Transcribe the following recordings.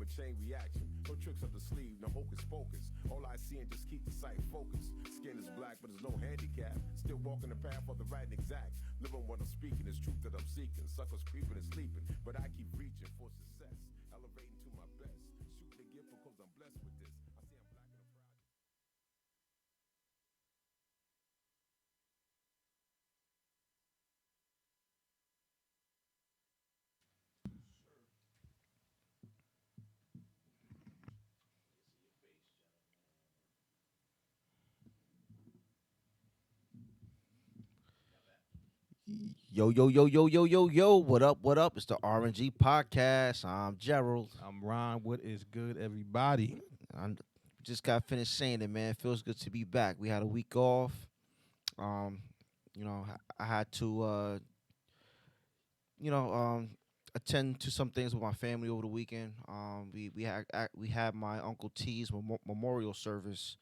a chain reaction. No tricks up the sleeve, no hocus pocus. All I see and just keep the sight focused. Skin is black, but there's no handicap. Still walking the path of the right and exact. Living what I'm speaking is truth that I'm seeking. Suckers creeping and sleeping, but I keep reaching for success. Elevating to my best. Shooting the gift because I'm blessed with this. I say I'm black and I'm proud. Yo, yo, yo, yo, yo, yo, yo. What up, what up? It's the R&G Podcast. I'm Gerald. I'm Ron. What is good, everybody? I just got finished saying it, man. It feels good to be back. We had a week off. Um, I had to, attend to some things with my family over the weekend. We had my Uncle T's memorial service,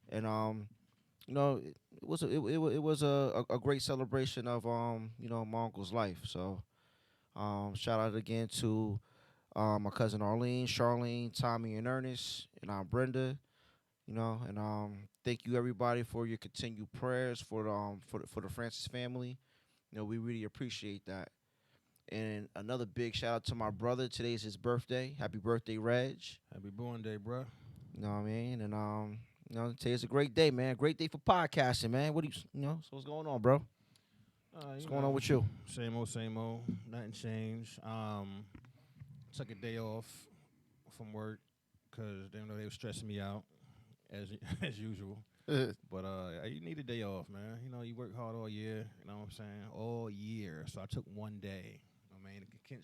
and it was a great celebration of my uncle's life. So shout out again to my cousin Arlene, Charlene, Tommy, and Ernest, and Brenda. And thank you everybody for your continued prayers for the Francis family. We really appreciate that. And another big shout out to my brother. Today's his birthday. Happy birthday, Reg. Happy born day, bro. You know what I mean? And today's a great day, man. Great day for podcasting, man. So what's going on, bro? What's going on with you? Same old. Nothing changed. Took a day off from work because they were stressing me out as usual. But you need a day off, man. You work hard all year. You know what I'm saying? All year. So I took one day. I mean, you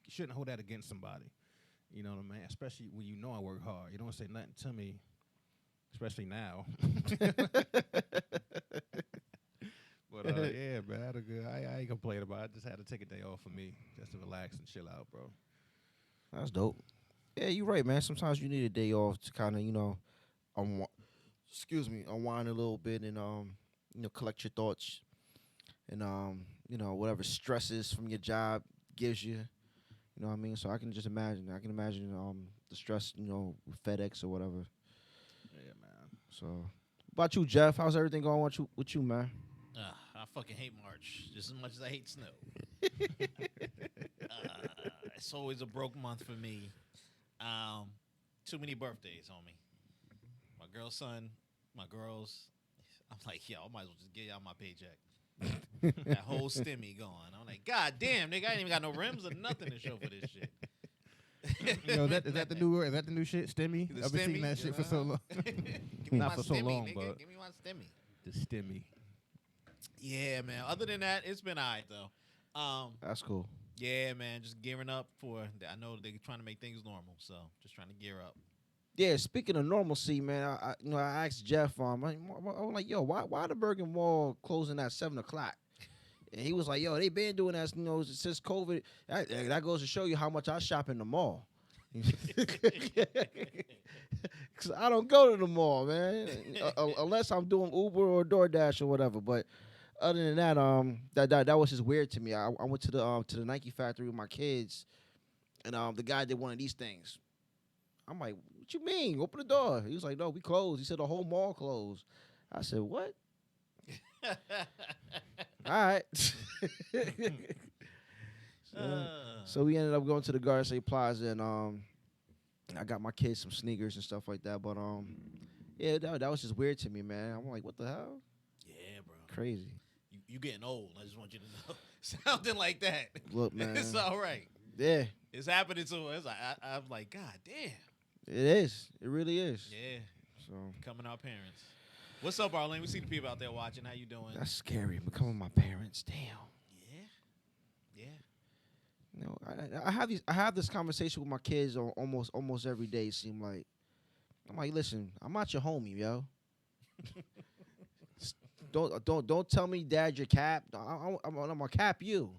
shouldn't hold that against somebody. You know what I mean? Especially when you know I work hard. You don't say nothing to me. Especially now. But yeah, man, I had a good. I ain't complaining about it. I just had to take a day off for me, just to relax and chill out, bro. That's dope. Yeah, you're right, man. Sometimes you need a day off to kind of, unwind a little bit and collect your thoughts and whatever stresses from your job gives you. You know what I mean? So I can just imagine. I can imagine the stress, with FedEx or whatever. Yeah, man. So, about you, Jeff? How's everything going with you, man? I fucking hate March just as much as I hate snow. It's always a broke month for me. Too many birthdays, homie. My girl's son, my girls. I'm like, yo, I might as well just get y'all my paycheck. That whole stimmy going. I'm like, God damn, nigga, I ain't even got no rims or nothing to show for this shit. Is that the new shit? Stimmy? The I've been seeing stimmy, that shit for so long. Give me Not my for so stimmy, long, nigga. but Give me my stimmy. the stimmy. Yeah, man. Other than that, it's been all right, though. That's cool. Yeah, man. Just gearing up for. I know they're trying to make things normal, so just trying to gear up. Yeah, speaking of normalcy, man, I asked Jeff, I was like, yo, why the Bergen Mall closing at 7:00? And he was like, yo, they been doing that, since COVID. That goes to show you how much I shop in the mall. Cause I don't go to the mall, man, unless I'm doing Uber or DoorDash or whatever. But other than that, that was just weird to me. I went to the Nike factory with my kids, and the guy did one of these things. I'm like, what you mean? Open the door. He was like, no, we closed. He said the whole mall closed. I said, what? All right. So we ended up going to the Garden State Plaza, and I got my kids some sneakers and stuff like that. But yeah, that was just weird to me, man. I'm like, what the hell? Yeah, bro. Crazy. You getting old. I just want you to know. Something like that. Look, man. It's all right. Yeah. It's happening to us. I'm like, God damn. It is. It really is. Yeah. So Becoming our parents. What's up, Arlene? We see the people out there watching. How you doing? that's scary. Becoming my parents. Damn. Yeah. I have this conversation with my kids almost every day. It seems like I'm like, listen, I'm not your homie, yo. don't tell me, Dad, you're capped. I'm gonna cap you.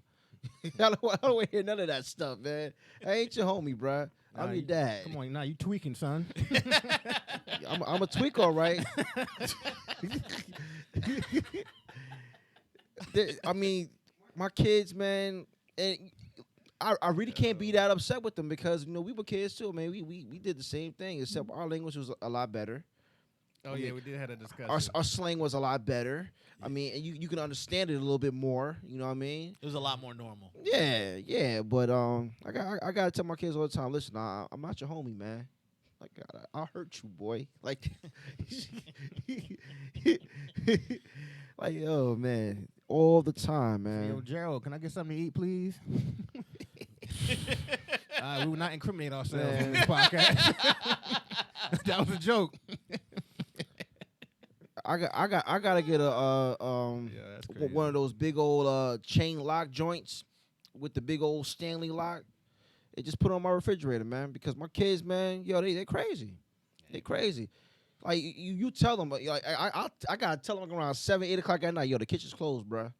I don't want to hear none of that stuff, man. I ain't your homie, bruh. I'm your dad. Come on, now you tweaking, son. I'm a tweak, all right. I mean, my kids, man, and I really can't be that upset with them because we were kids too, man. We did the same thing, except our language was a lot better. Oh, yeah, we did have a discussion. Our slang was a lot better. I mean, and you can understand it a little bit more. You know what I mean? It was a lot more normal. Yeah. But I gotta tell my kids all the time. Listen, I'm not your homie, man. Like I'll hurt you, boy. Like, like yo, man, all the time, man. Yo, Gerald, can I get something to eat, please? We will not incriminate ourselves on this podcast. That was a joke. I gotta get a that's crazy. one of those big old chain lock joints with the big old Stanley lock. It just put on my refrigerator, man, because my kids, man, yo, they crazy. They crazy. Like you tell them, like I gotta tell them around 7, 8 o'clock at night, yo, the kitchen's closed, bro.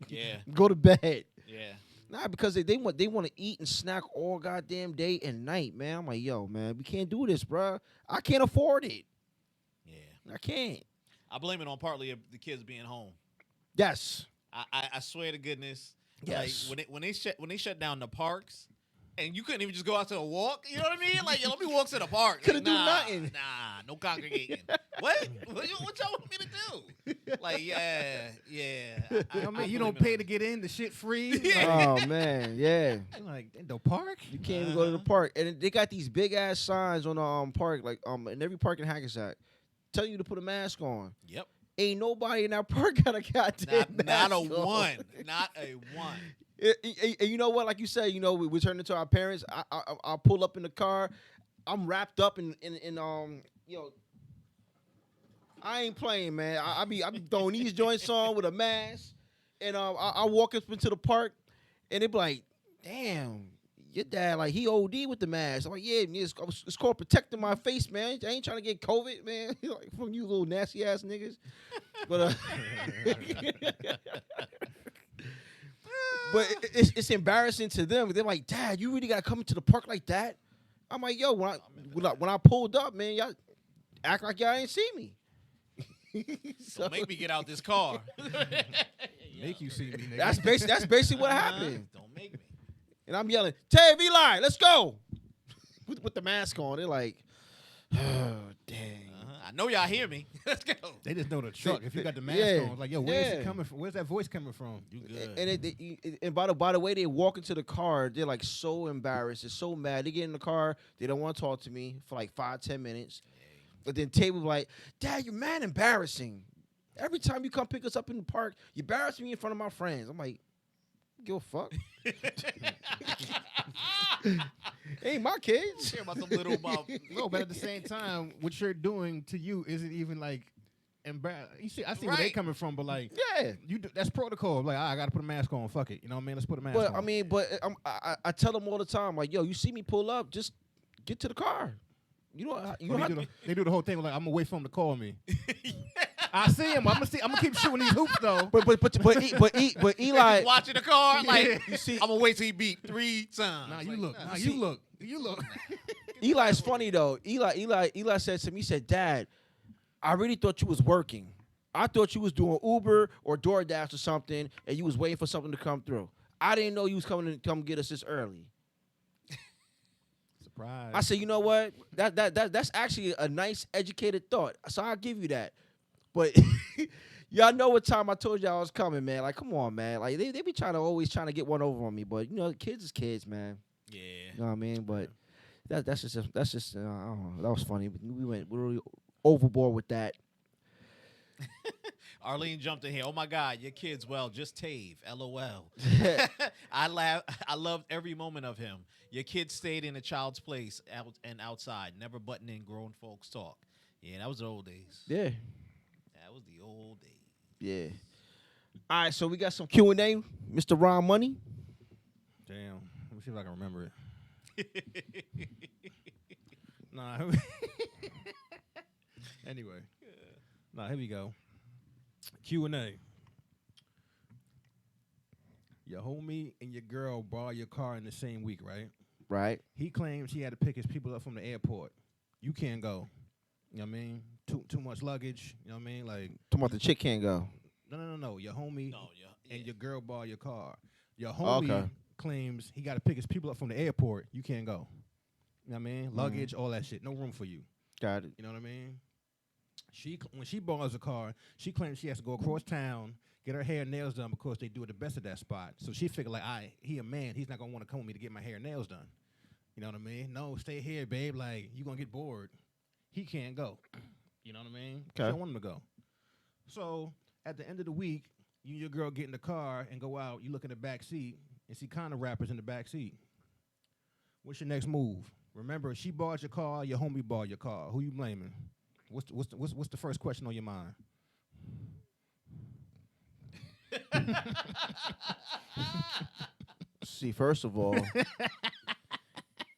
Yeah. Go to bed. Yeah. Nah, because they want to eat and snack all goddamn day and night, man. I'm like, yo, man, we can't do this, bro. I can't afford it. Yeah. I can't. I blame it on partly of the kids being home. Yes. I swear to goodness. Yes. Like when they shut down the parks, and you couldn't even just go out to a walk. You know what I mean? Like, yo, let me walk to the park. Couldn't do Nah, nothing. Nah, no congregating. What? What y'all want me to do? Like, yeah. I mean, you don't pay to get in. The shit free. Oh man, yeah. Like in the park. You can't even go to the park, and they got these big ass signs on the park, like in every park in Hackensack, telling you to put a mask on. Yep. Ain't nobody in that park got a goddamn mask Not a on. one. Not a one. And you know what? Like you said, we turn into our parents. I pull up in the car. I'm wrapped up in I ain't playing, man. I be throwing these joints on with a mask, and I walk up into the park, and they be like, "Damn, your dad like he OD with the mask." I'm like, "Yeah, it's called protecting my face, man. I ain't trying to get COVID, man. Like from you little nasty ass niggas." But but it's embarrassing to them. They're like, "Dad, you really gotta come into the park like that?" I'm like, "Yo, when I pulled up, man, y'all act like y'all ain't see me." So make me get out this car. Make you see me, nigga. That's basically what happened. Don't make me. And I'm yelling, "Tav, Eli, let's go!" with the mask on. They're like, "Oh, dang." I know y'all hear me. Let's go. They just know the truck. If you got the mask on, it's like, yo, where's it coming from? Where's that voice coming from? You good. And by the way they walk into the car, they're like so embarrassed. They're so mad. They get in the car. They don't want to talk to me for like 5-10 minutes. But then Tay was like, "Dad, you're mad embarrassing. Every time you come pick us up in the park, you embarrass me in front of my friends." I'm like, "Give a fuck." Ain't my kids. Care about some little mouth. No, but at the same time, what you're doing to you isn't even like embarrassing. You see, I see where they Right. coming from, but like, Yeah. that's protocol. Like, I gotta put a mask on. Fuck it. You know what I mean? Let's put a mask But on. I mean, I tell them all the time, like, "Yo, you see me pull up, just get to the car." You know, They do the whole thing like, I'm gonna wait for him to call me. I see him. I'm gonna keep shooting these hoops though. but Eli, Watching the car, like, Yeah. you see, I'm gonna wait till he beat 3 times. Nah, Like, you look. nah. Nah, you look. Eli's funny though. Eli said to me, he said, "Dad, I really thought you was working. I thought you was doing Uber or DoorDash or something, and you was waiting for something to come through. I didn't know you was coming to come get us this early." Surprise. I said, "You know what? That's actually a nice, educated thought. So I'll give you that." But y'all know what time I told y'all I was coming, man. Like, come on, man. Like they be always trying to get one over on me. But kids is kids, man. Yeah. You know what I mean? But that's just I don't know. That was funny. We went really overboard with that. Arlene jumped in here. "Oh my God, your kid's well, just Tave. LOL. I loved every moment of him. Your kid stayed in a child's place and outside, never butting in grown folks talk." Yeah, that was the old days. Yeah. That was the old days. Yeah. All right, so we got some Q&A. Mr. Ron Money. Damn. Let me see if I can remember it. Nah. Anyway. Nah, here we go. Q&A. Your homie and your girl borrow your car in the same week, right? Right. He claims he had to pick his people up from the airport. You can't go. You know what I mean? Too much luggage. You know what I mean? Like, Talking about the chick can't go. no. Your homie No, yeah. and your girl borrow your car. Your homie Okay. claims he got to pick his people up from the airport, you can't go. You know what I mean? Luggage, all that shit. No room for you. Got it. You know what I mean? When she borrows a car, she claims she has to go across town, get her hair and nails done because they do it the best at that spot. So she figured, like, he a man. He's not going to want to come with me to get my hair and nails done. You know what I mean? No, stay here, babe. Like, you going to get bored. He can't go. You know what I mean? She don't want him to go. So at the end of the week, you and your girl get in the car and go out. You look in the back seat and see kind of rappers in the back seat. What's your next move? Remember, she borrowed your car, your homie borrowed your car. Who you blaming? What's the first question on your mind? See, first of all,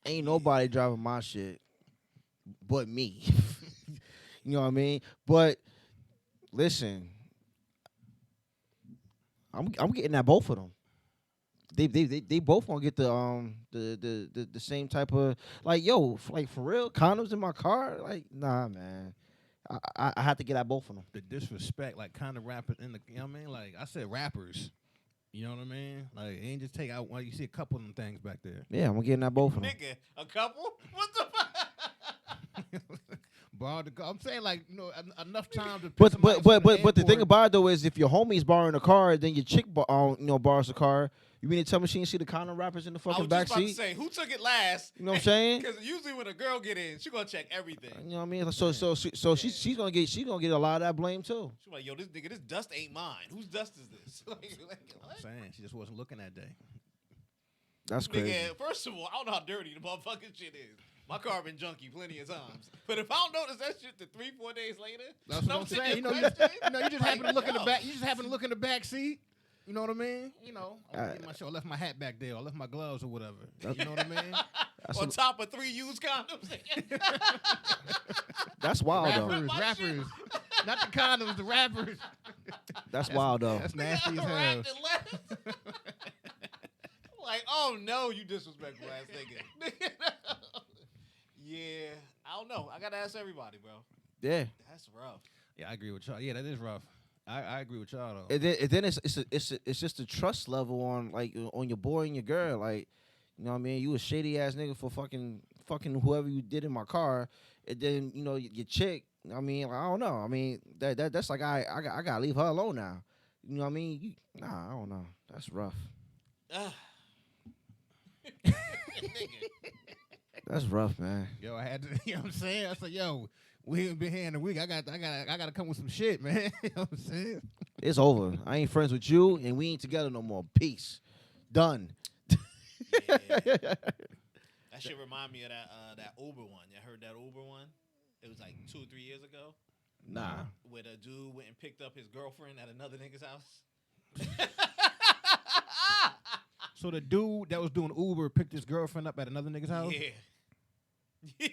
ain't nobody driving my shit but me. You know what I mean? But listen, I'm getting at both of them. They both gonna get the same type of, like, yo, like, for real, condoms in my car? Like, nah, man. I have to get at both of them. The disrespect, like, kind of rappers in the, you know what I mean? Like, I said rappers. You know what I mean? Like, it ain't just take out, well, you see a couple of them things back there. Yeah, I'm getting at both of them. Nigga, a couple? What the fuck? Borrow the car. I'm saying, like, you know, enough time to. But the thing about it, though, is if your homie's borrowing a car, then your chick borrows a car. You mean to tell me she didn't see the condom wrappers in the fucking backseat? I was just about to say, who took it last? You know what I'm saying? Because usually when a girl get in, she gonna check everything. You know what I mean? So she's gonna get a lot of that blame too. She's like, yo, this nigga, this dust ain't mine. Whose dust is this? Like, what? I'm saying she just wasn't looking that day. That's crazy. Nigga, first of all, I don't know how dirty the motherfucking shit is. My car been junky plenty of times. But if I don't notice that shit to 3-4 days later, that's what I'm saying. You know, you just happen to look in the back. You just happen to look in the back seat. You know what I mean? You know, I left my hat back there, or left my gloves or whatever. You know what I mean? On top of 3 used condoms. That's wild, though. Rappers. Not the condoms, the rappers. That's wild, though. That's nasty as hell. Like, oh no, you disrespectful ass nigga. Yeah, I don't know. I gotta ask everybody, bro. Yeah. That's rough. Yeah, I agree with y'all. Yeah, that is rough. I agree with y'all though. And then it's just the trust level on your boy and your girl. Like, you know what I mean? You a shady ass nigga for fucking whoever you did in my car, and then, you know, your chick. I mean, I don't know. I mean, that's like I gotta leave her alone now. You know what I mean? I don't know. That's rough. That's rough, man. Yo, I had to. You know what I'm saying? I said, yo, we ain't been here in a week. I got to come with some shit, man. You know what I'm saying? It's over. I ain't friends with you, and we ain't together no more. Peace. Done. Yeah. That shit remind me of that Uber one. You heard that Uber one? It was like 2 or 3 years ago. Nah. Where the dude went and picked up his girlfriend at another nigga's house. So the dude that was doing Uber picked his girlfriend up at another nigga's house? Yeah. Yeah.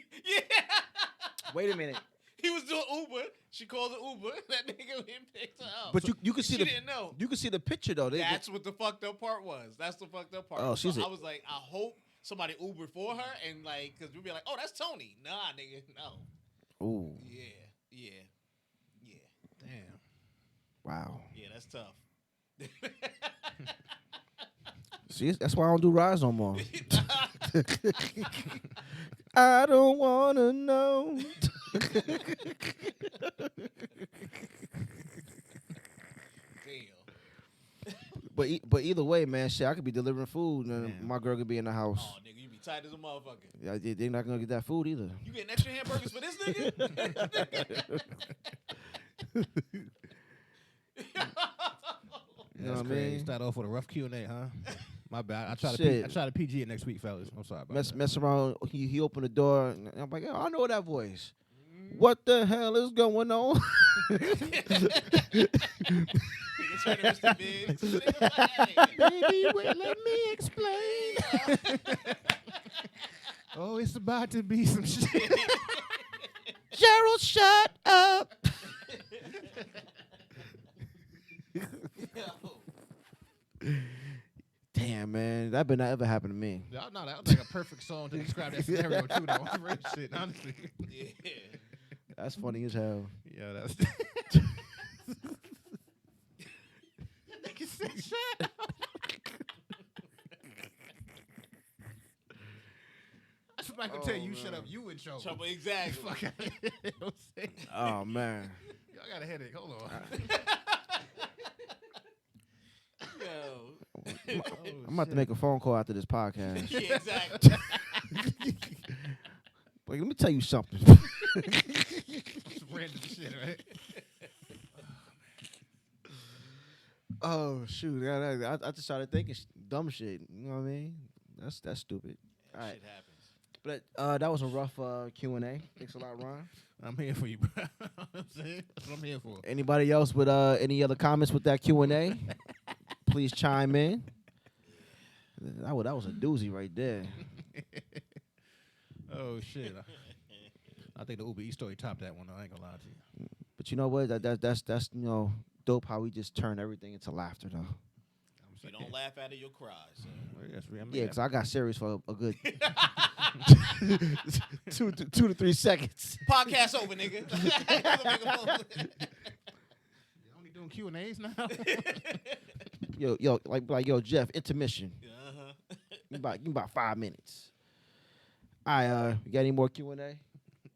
Wait a minute. He was doing Uber. She called the Uber. That nigga went and picked her up. But you could see she didn't know. You could see the picture though. That's what the fucked up part was. That's the fucked up part. Oh, so I was like, I hope somebody Ubered for her, and like, cause we'd be like, oh, that's Tony. Nah, nigga, no. Ooh. Yeah. Damn. Wow. Yeah, that's tough. See, that's why I don't do rides no more. I don't wanna know. Damn. But either way, man, shit, I could be delivering food and my girl could be in the house. Oh, nigga, you be tight as a motherfucker. Yeah, they're not gonna get that food either. You getting extra hamburgers for this nigga? You know what I crazy. mean? Start off with a rough Q&A, huh? My bad. I try to PG it next week, fellas. I'm sorry about that. Mess around. He opened the door, and I'm like, oh, I know that voice. What the hell is going on? Baby, let me explain. Oh, it's about to be some shit. Gerald, shut up. Damn, man, that better not ever happen to me. No, that was like a perfect song to describe that scenario too. Though, real shit, honestly. Yeah. That's funny as hell. Yeah, that's. Nigga said, shut up. Michael tell you shut up, you in trouble. Trouble, exactly. Fuck out of here. You know what I'm saying? Oh man. Y'all got a headache. Hold on. Yo. I'm about to make a phone call after this podcast. Yeah, exactly. Wait, let me tell you something. Some random shit, right? Oh shoot! I just started thinking dumb shit. You know what I mean? That's stupid. All right, Shit happens. but that was a rough Q&A. Thanks a lot, Ron. I'm here for you, bro. I'm saying that's what I'm here for. Anybody else with any other comments with that Q&A? Please chime in. That was a doozy right there. Oh shit! I think the Uber Eats story topped that one. Though. I ain't gonna lie to you. But you know what? That's dope how we just turn everything into laughter though. If you don't laugh out of your cries. So. Yeah, because I got serious for a good 2 to 3 seconds. Podcast over, nigga. You only doing Q&As now? Yo, like Jeff, intermission. Uh-huh. Give me about 5 minutes. All right, you got any more Q&A?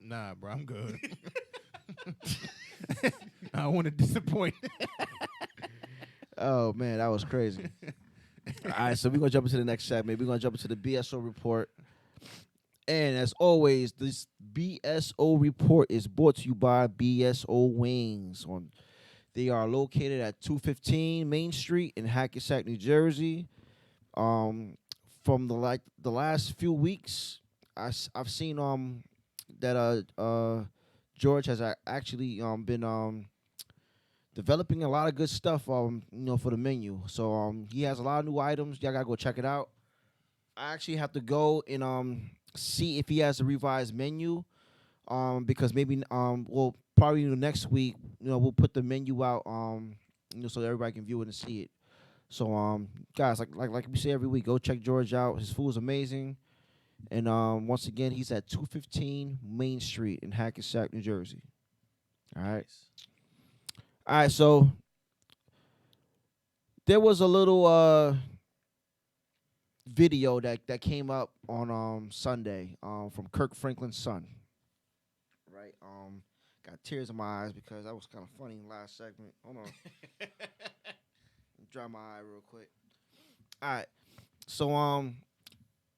Nah, bro, I'm good. I don't want to disappoint. Oh man, that was crazy. All right, so we're gonna jump into the next segment. We're gonna jump into the BSO report. And as always, this BSO report is brought to you by BSO Wings. They are located at 215 Main Street in Hackensack, New Jersey. From the last few weeks, I've seen that George has actually been developing a lot of good stuff for the menu. So he has a lot of new items. Y'all gotta go check it out. I actually have to go and see if he has a revised menu. Because maybe we'll probably next week, we'll put the menu out so everybody can view it and see it. So guys, like we say every week, go check George out. His food is amazing. And once again, he's at 215 Main Street in Hackensack, New Jersey. All right. All right, so there was a little video that came up on Sunday from Kirk Franklin's son. Right? Got tears in my eyes because that was kind of funny in the last segment. Hold on. Dry my eye real quick. All right. So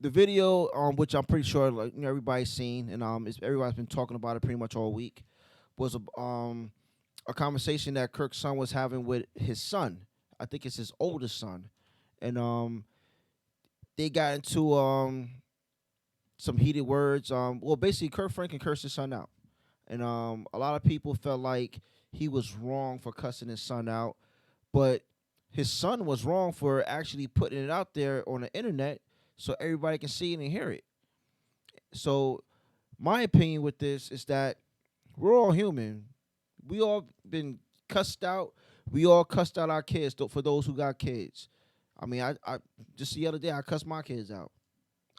the video, which I'm pretty sure everybody's seen, and everybody's been talking about it pretty much all week, was a conversation that Kirk's son was having with his son. I think it's his oldest son, and they got into some heated words. Well, basically, Kirk Franklin cursed his son out, and a lot of people felt like he was wrong for cussing his son out, but his son was wrong for actually putting it out there on the internet so everybody can see it and hear it. So my opinion with this is that we're all human. We all been cussed out. We all cussed out our kids for those who got kids. I mean, I just the other day I cussed my kids out.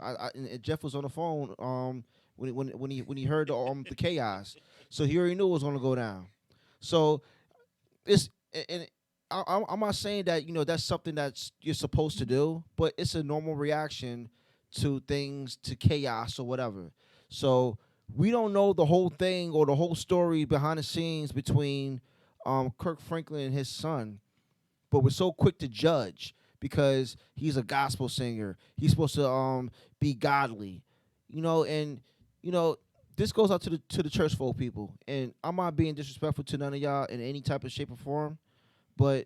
And Jeff was on the phone when he heard the chaos, so he already knew it was gonna go down. So I'm not saying that that's something that you're supposed to do, but it's a normal reaction to things, to chaos or whatever. So we don't know the whole thing or the whole story behind the scenes between Kirk Franklin and his son, but we're so quick to judge because he's a gospel singer. He's supposed to be godly, and this goes out to the church folk people. And I'm not being disrespectful to none of y'all in any type of shape or form, but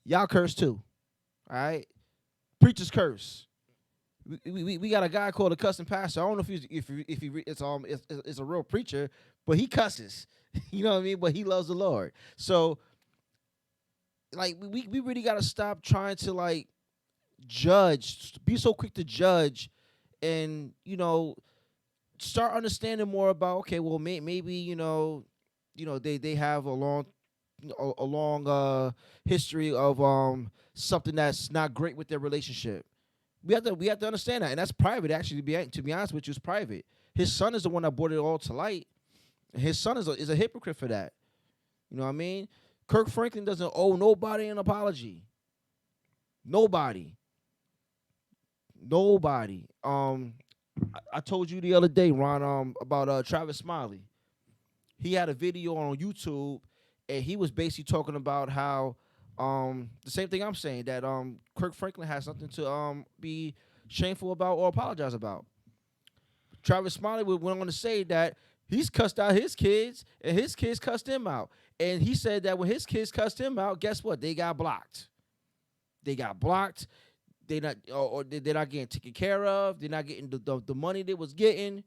y'all curse too, all right? Preachers curse. We got a guy called a cussing pastor. I don't know if it's a real preacher, but he cusses. You know what I mean? But he loves the Lord. So we really gotta stop trying to judge, be so quick to judge, and start understanding more about maybe they have a long history of something that's not great with their relationship. We have to understand that, and that's private. Actually, to be honest with you, it's private. His son is the one that brought it all to light. His son is a hypocrite for that. You know what I mean? Kirk Franklin doesn't owe nobody an apology. Nobody. I told you the other day, Ron, about Travis Smiley. He had a video on YouTube, and he was basically talking about how the same thing I'm saying, that Kirk Franklin has something to be shameful about or apologize about. Travis Smiley went on to say that he's cussed out his kids, and his kids cussed him out. And he said that when his kids cussed him out, guess what? They got blocked. They got blocked. They're not getting taken care of. They're not getting the money they was getting.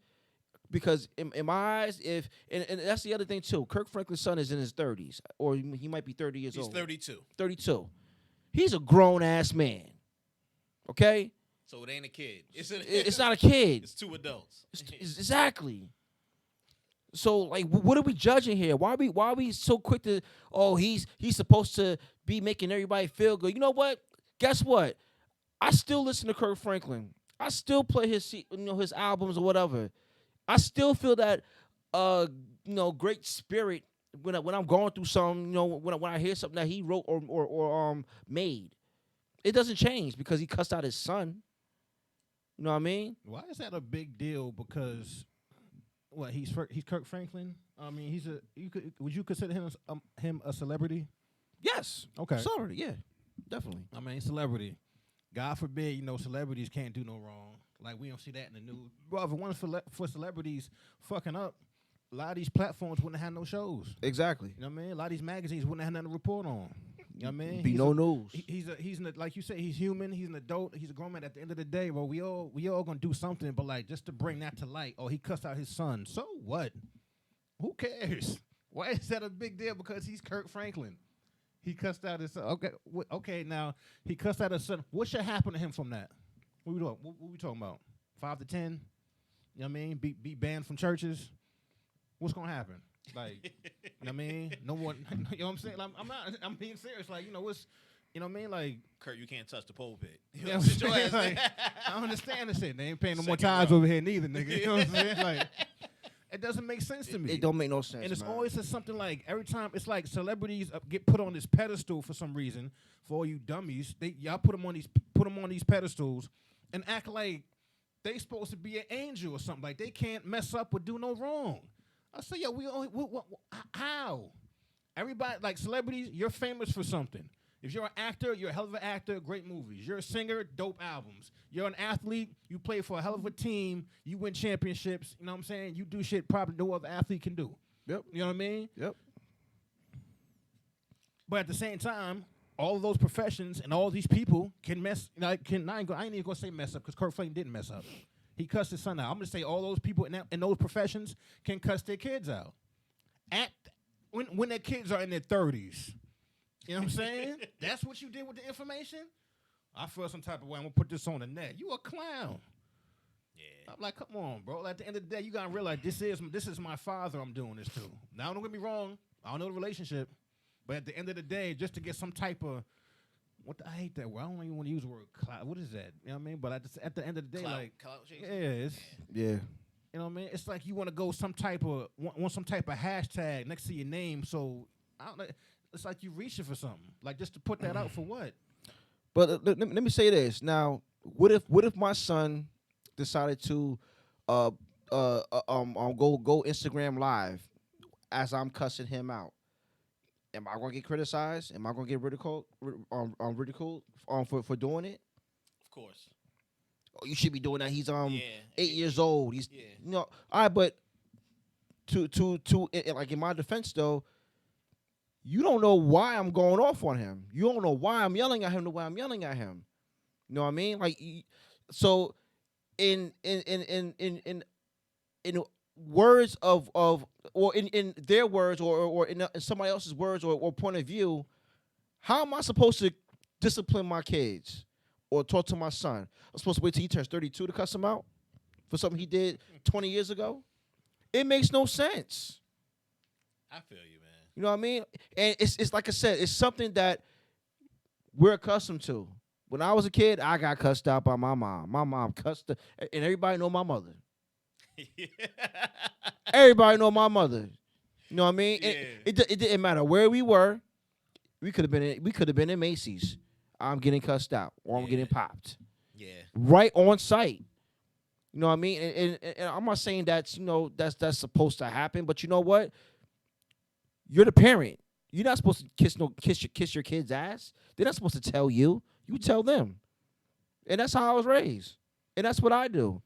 Because in my eyes, and that's the other thing too. Kirk Franklin's son is in his 30s, or he might be 30 years old. He's 32. 32. He's a grown ass man. Okay. So it ain't a kid. It's not a kid. It's two adults. Exactly. So like, what are we judging here? Why are we so quick to? Oh, he's supposed to be making everybody feel good. You know what? Guess what? I still listen to Kirk Franklin. I still play his albums or whatever. I still feel that great spirit when I'm going through something, when I hear something that he wrote or made. It doesn't change because he cussed out his son. You know what I mean? Why is that a big deal? Because what, he's Kirk Franklin? I mean, would you consider him a celebrity? Yes. Okay. Celebrity, yeah. Definitely. I mean, celebrity. God forbid, celebrities can't do no wrong. Like, we don't see that in the news. Bro, if it wasn't for celebrities fucking up, a lot of these platforms wouldn't have no shows. Exactly. You know what I mean? A lot of these magazines wouldn't have nothing to report on. You know what I mean? Be no news. He's like you say, he's human. He's an adult. He's a grown man. At the end of the day, well, we all gonna do something. But like, just to bring that to light, oh, he cussed out his son. So what? Who cares? Why is that a big deal? Because he's Kirk Franklin. He cussed out his son. Okay. Now he cussed out his son. What should happen to him from that? What we talking about? 5 to 10? You know what I mean? Be banned from churches. What's gonna happen? Like, you know what I mean? No one. You know what I'm saying? Like, I'm being serious. Like, what's, you know what I mean? Like, Kurt, you can't touch the pulpit. You know what I'm saying? Like, I don't understand this shit. They ain't paying no more tithes over here neither, nigga. You know what I'm saying? Like, it doesn't make sense to me. It don't make no sense. And it's man. always something like, every time it's like celebrities get put on this pedestal for some reason. For all you dummies, y'all put them on these pedestals and act like they supposed to be an angel or something. Like they can't mess up or do no wrong. I say, yo, how? Everybody, like celebrities, you're famous for something. If you're an actor, you're a hell of an actor, great movies. You're a singer, dope albums. You're an athlete, you play for a hell of a team, you win championships, you know what I'm saying? You do shit probably no other athlete can do. Yep. You know what I mean? Yep. But at the same time, all of those professions and all these people can mess, I ain't even going to say mess up because Kirk Franklin didn't mess up. He cussed his son out. I'm going to say all those people in those professions can cuss their kids out. When their kids are in their 30s. You know what I'm saying? That's what you did with the information? I feel some type of way. I'm going to put this on the net. You a clown. Yeah. I'm like, come on, bro. At the end of the day, you got to realize this is my father I'm doing this to. Now, don't get me wrong. I don't know the relationship. But at the end of the day, just to get some type of, I hate that word. I don't even want to use the word clout. What is that? You know what I mean? But at the end of the day, clout yeah. You know what I mean? It's like you want to go want some type of hashtag next to your name. So I don't know. It's like you reaching for something, like just to put that out for what? But let me say this now. What if my son decided to go Instagram Live as I'm cussing him out? Am I gonna get criticized? Am I gonna get ridiculed for doing it? Of course. Oh, you should be doing that. He's 8 years old. He's all right, but to like in my defense though, you don't know why I'm going off on him. You don't know why I'm yelling at him the way I'm yelling at him. You know what I mean? Like, so in words of or in their words or in somebody else's words or point of view, how am I supposed to discipline my kids or talk to my son? I'm supposed to wait till he turns 32 to cuss him out for something he did 20 years ago? It makes no sense. I feel you, man. You know what I mean? And it's like I said, it's something that we're accustomed to. When I was a kid, I got cussed out by my mom. My mom cussed, and everybody know my mother. Everybody know my mother. You know what I mean? Yeah. It didn't matter where we were. We could have been in Macy's. I'm getting cussed out or I'm getting popped. Yeah. Right on site. You know what I mean? And I'm not saying that's that's supposed to happen, but you know what? You're the parent. You're not supposed to kiss your kid's ass. They're not supposed to tell you. You tell them. And that's how I was raised. And that's what I do.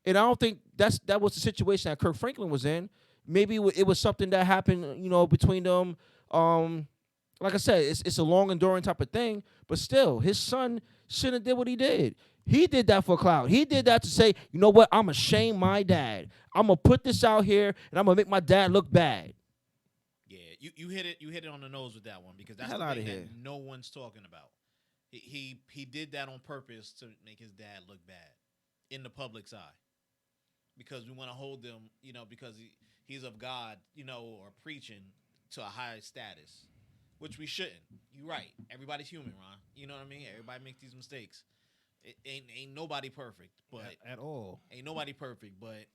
And I don't think that was the situation that Kirk Franklin was in. Maybe it was something that happened, between them. Like I said, it's a long enduring type of thing. But still, his son shouldn't have did what he did. He did that for clout. He did that to say, you know what? I'm gonna shame my dad. I'm gonna put this out here, and I'm gonna make my dad look bad. Yeah, you hit it. You hit it on the nose with that one because that's Hell the outta thing here. that no one's talking about. He did that on purpose to make his dad look bad in the public's eye because we want to hold them, because he's of God, or preaching to a high status, which we shouldn't. You're right. Everybody's human, Ron. You know what I mean? Everybody makes these mistakes. It ain't nobody perfect, but at all. Ain't nobody perfect, but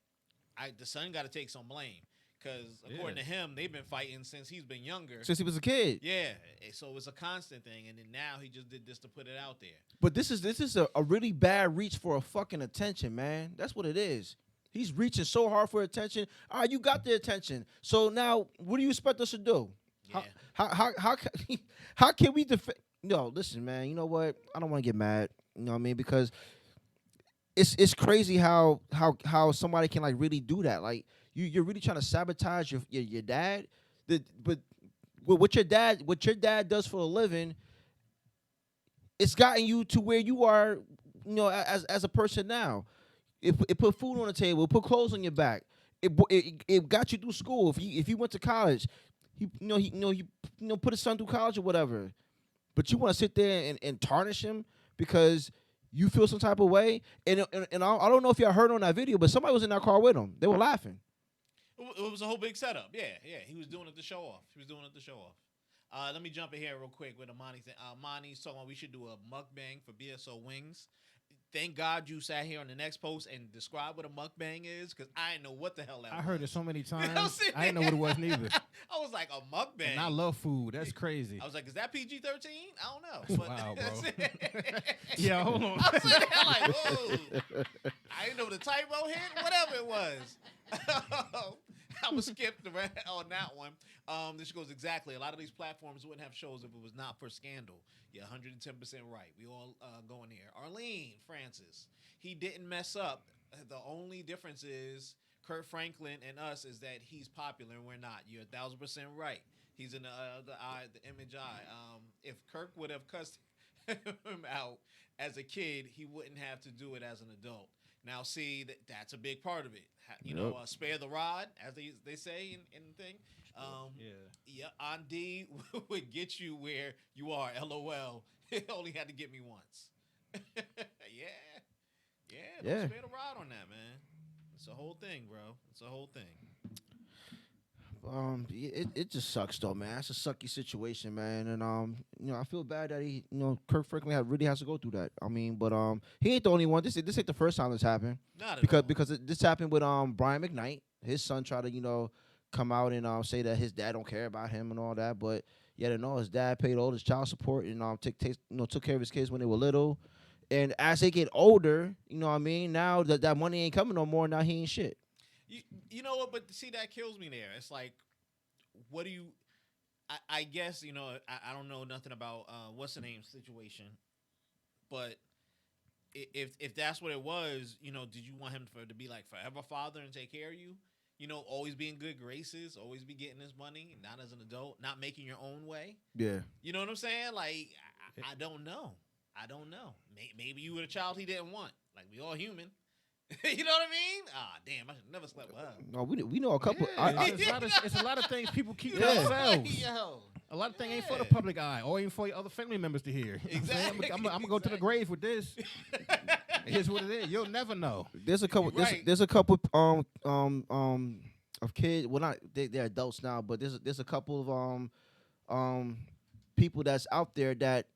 the son got to take some blame because according to him, they've been fighting since he's been younger. Since he was a kid. Yeah, so it's a constant thing, and then now he just did this to put it out there. But this is a really bad reach for a fucking attention, man. That's what it is. He's reaching so hard for attention. All right, you got the attention. So now, what do you expect us to do? Yeah. How can we defend? No, listen, man. You know what? I don't want to get mad. You know what I mean? Because it's crazy how somebody can like really do that. Like you're really trying to sabotage your dad. But what your dad does for a living, it's gotten you to where you are. As a person now. It put food on the table. It put clothes on your back. It got you through school. If you went to college, he put his son through college or whatever. But you want to sit there and tarnish him because you feel some type of way. And I don't know if y'all heard on that video, but somebody was in that car with him. They were laughing. It was a whole big setup. Yeah. He was doing it to show off. Let me jump in here real quick with Amani. Amani's talking about we should do a mukbang for BSO wings. Thank God you sat here on the next post and described what a mukbang is, because I didn't know what the hell that was. I heard it so many times. I didn't know what it was neither. I was like, a mukbang? And I love food. That's crazy. I was like, is that PG-13? I don't know. But wow, bro. Yeah, hold on. I was sitting there like, whoa. I didn't know the typo hit, whatever it was. I'm going to skip on that one. This goes exactly. A lot of these platforms wouldn't have shows if it was not for scandal. Yeah, 110% right. We all going here. Arlene Francis. He didn't mess up. The only difference is Kurt Franklin and us is that he's popular and we're not. You're 1,000% right. He's in the image eye. If Kirk would have cussed him out as a kid, he wouldn't have to do it as an adult. Now, see, that's a big part of it. Spare the rod, as they say in the thing. On D would get you where you are. LOL. It only had to get me once. Don't spare the rod on that, man. It's a whole thing, bro. It's a whole thing. It just sucks though, man. It's a sucky situation, man. And I feel bad that Kirk Franklin really has to go through that. I mean, but he ain't the only one. This ain't the first time this happened. Not at because all. because this happened with Brian McKnight. His son tried to come out and say that his dad don't care about him and all that, but his dad paid all his child support and took care of his kids when they were little. And as they get older, now that money ain't coming no more. Now he ain't shit. You know what? But see, that kills me there. It's like, what do you? I guess I don't know nothing about what's the name situation, but if that's what it was, did you want him to be like forever father and take care of you? Always be in good graces, always be getting his money, not as an adult, not making your own way. Yeah. You know what I'm saying? Like, I don't know. Maybe you were a child he didn't want. Like, we all human. You know what I mean? Damn, I should never slept with her. No, we know a couple. Yeah, it's a lot of things people keep to themselves. Yo. A lot of things ain't for the public eye or even for your other family members to hear. Exactly. I'm gonna go to the grave with this. Here's what it is. You'll never know. There's a couple. Right. There's a couple of kids. Well, not they're adults now, but there's a couple of people that's out there that